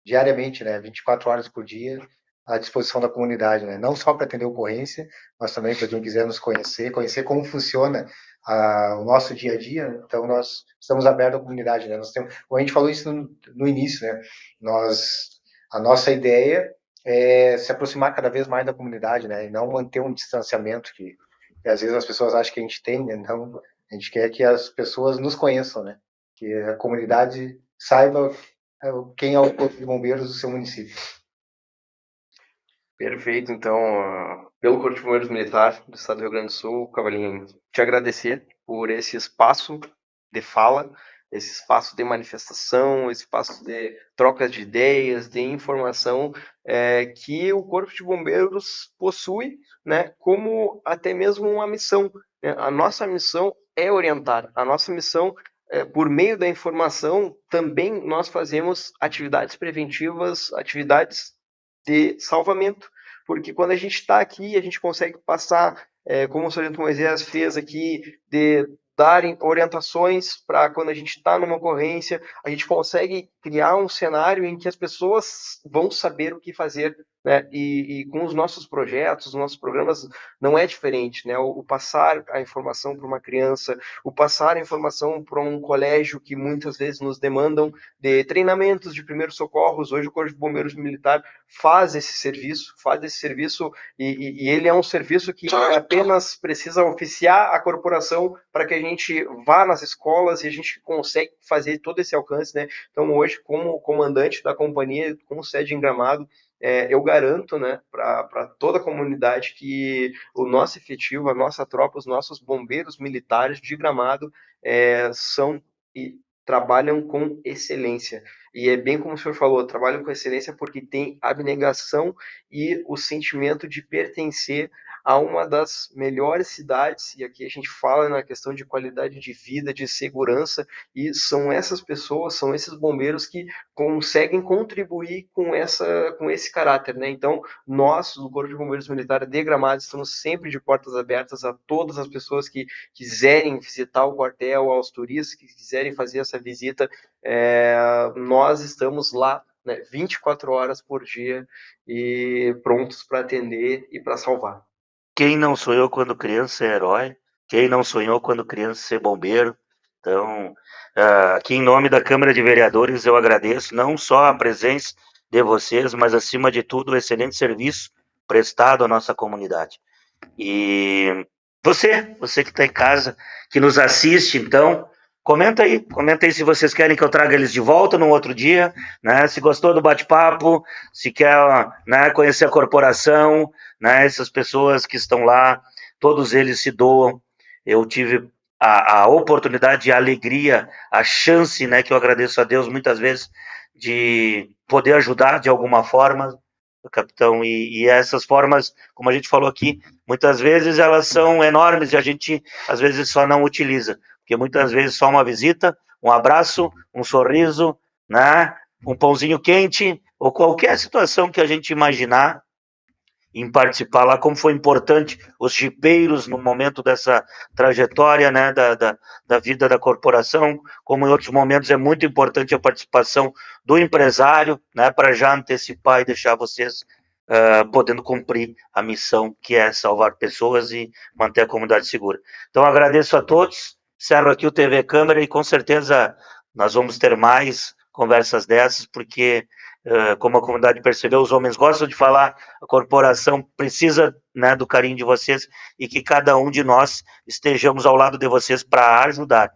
diariamente, né, 24 horas por dia, à disposição da comunidade, né? Não só para atender ocorrência, mas também para quem quiser nos conhecer como funciona o nosso dia a dia. Então nós estamos abertos à comunidade, né? Nós temos, como a gente falou isso no início, né? A nossa ideia é se aproximar cada vez mais da comunidade, né? E não manter um distanciamento que às vezes as pessoas acham que a gente tem, né? Então a gente quer que as pessoas nos conheçam, né? Que a comunidade saiba quem é o Corpo de Bombeiros do seu município. Perfeito, então, pelo Corpo de Bombeiros Militar do Estado do Rio Grande do Sul, Cavalinho, te agradecer por esse espaço de fala, esse espaço de manifestação, esse espaço de trocas de ideias, de informação que o Corpo de Bombeiros possui, né, como até mesmo uma missão, né? A nossa missão é orientar, a nossa missão por meio da informação, também nós fazemos atividades preventivas, atividades de salvamento, porque quando a gente está aqui, a gente consegue passar, como o Sargento Moisés fez aqui, de dar orientações para quando a gente está numa ocorrência, a gente consegue criar um cenário em que as pessoas vão saber o que fazer, né? E com os nossos projetos, os nossos programas, não é diferente, né? O passar a informação para uma criança, o passar a informação para um colégio que muitas vezes nos demandam de treinamentos de primeiros socorros. Hoje o Corpo de Bombeiros Militar faz esse serviço e ele é um serviço que apenas precisa oficiar a corporação para que a gente vá nas escolas e a gente consegue fazer todo esse alcance, né? Então hoje, como comandante da companhia, com sede em Gramado, eu garanto, né, para toda a comunidade que o nosso efetivo, a nossa tropa, os nossos bombeiros militares de Gramado são e trabalham com excelência. E é bem como o senhor falou, trabalham com excelência porque tem abnegação e o sentimento de pertencer a uma das melhores cidades, e aqui a gente fala na questão de qualidade de vida, de segurança, e são essas pessoas, são esses bombeiros que conseguem contribuir com esse caráter, né? Então, nós, do Corpo de Bombeiros Militar de Gramado, estamos sempre de portas abertas a todas as pessoas que quiserem visitar o quartel, aos turistas que quiserem fazer essa visita. Nós estamos lá, né, 24 horas por dia e prontos para atender e para salvar. Quem não sonhou quando criança ser herói? Quem não sonhou quando criança ser bombeiro? Então, aqui em nome da Câmara de Vereadores, eu agradeço não só a presença de vocês, mas acima de tudo o excelente serviço prestado à nossa comunidade. E você que está em casa, que nos assiste, então, comenta aí se vocês querem que eu traga eles de volta num outro dia, né? Se gostou do bate-papo, se quer, né, conhecer a corporação, né? Essas pessoas que estão lá, todos eles se doam. Eu tive a oportunidade, a alegria, a chance, né? Que eu agradeço a Deus muitas vezes de poder ajudar de alguma forma, capitão, e essas formas, como a gente falou aqui, muitas vezes elas são enormes e a gente às vezes só não utiliza, porque muitas vezes só uma visita, um abraço, um sorriso, né, um pãozinho quente, ou qualquer situação que a gente imaginar em participar lá, como foi importante os jipeiros no momento dessa trajetória, né, da vida da corporação, como em outros momentos é muito importante a participação do empresário, né, para já antecipar e deixar vocês podendo cumprir a missão que é salvar pessoas e manter a comunidade segura. Então agradeço a todos, encerro aqui o TV Câmara e com certeza nós vamos ter mais conversas dessas, porque como a comunidade percebeu, os homens gostam de falar, a corporação precisa, né, do carinho de vocês e que cada um de nós estejamos ao lado de vocês para ajudar.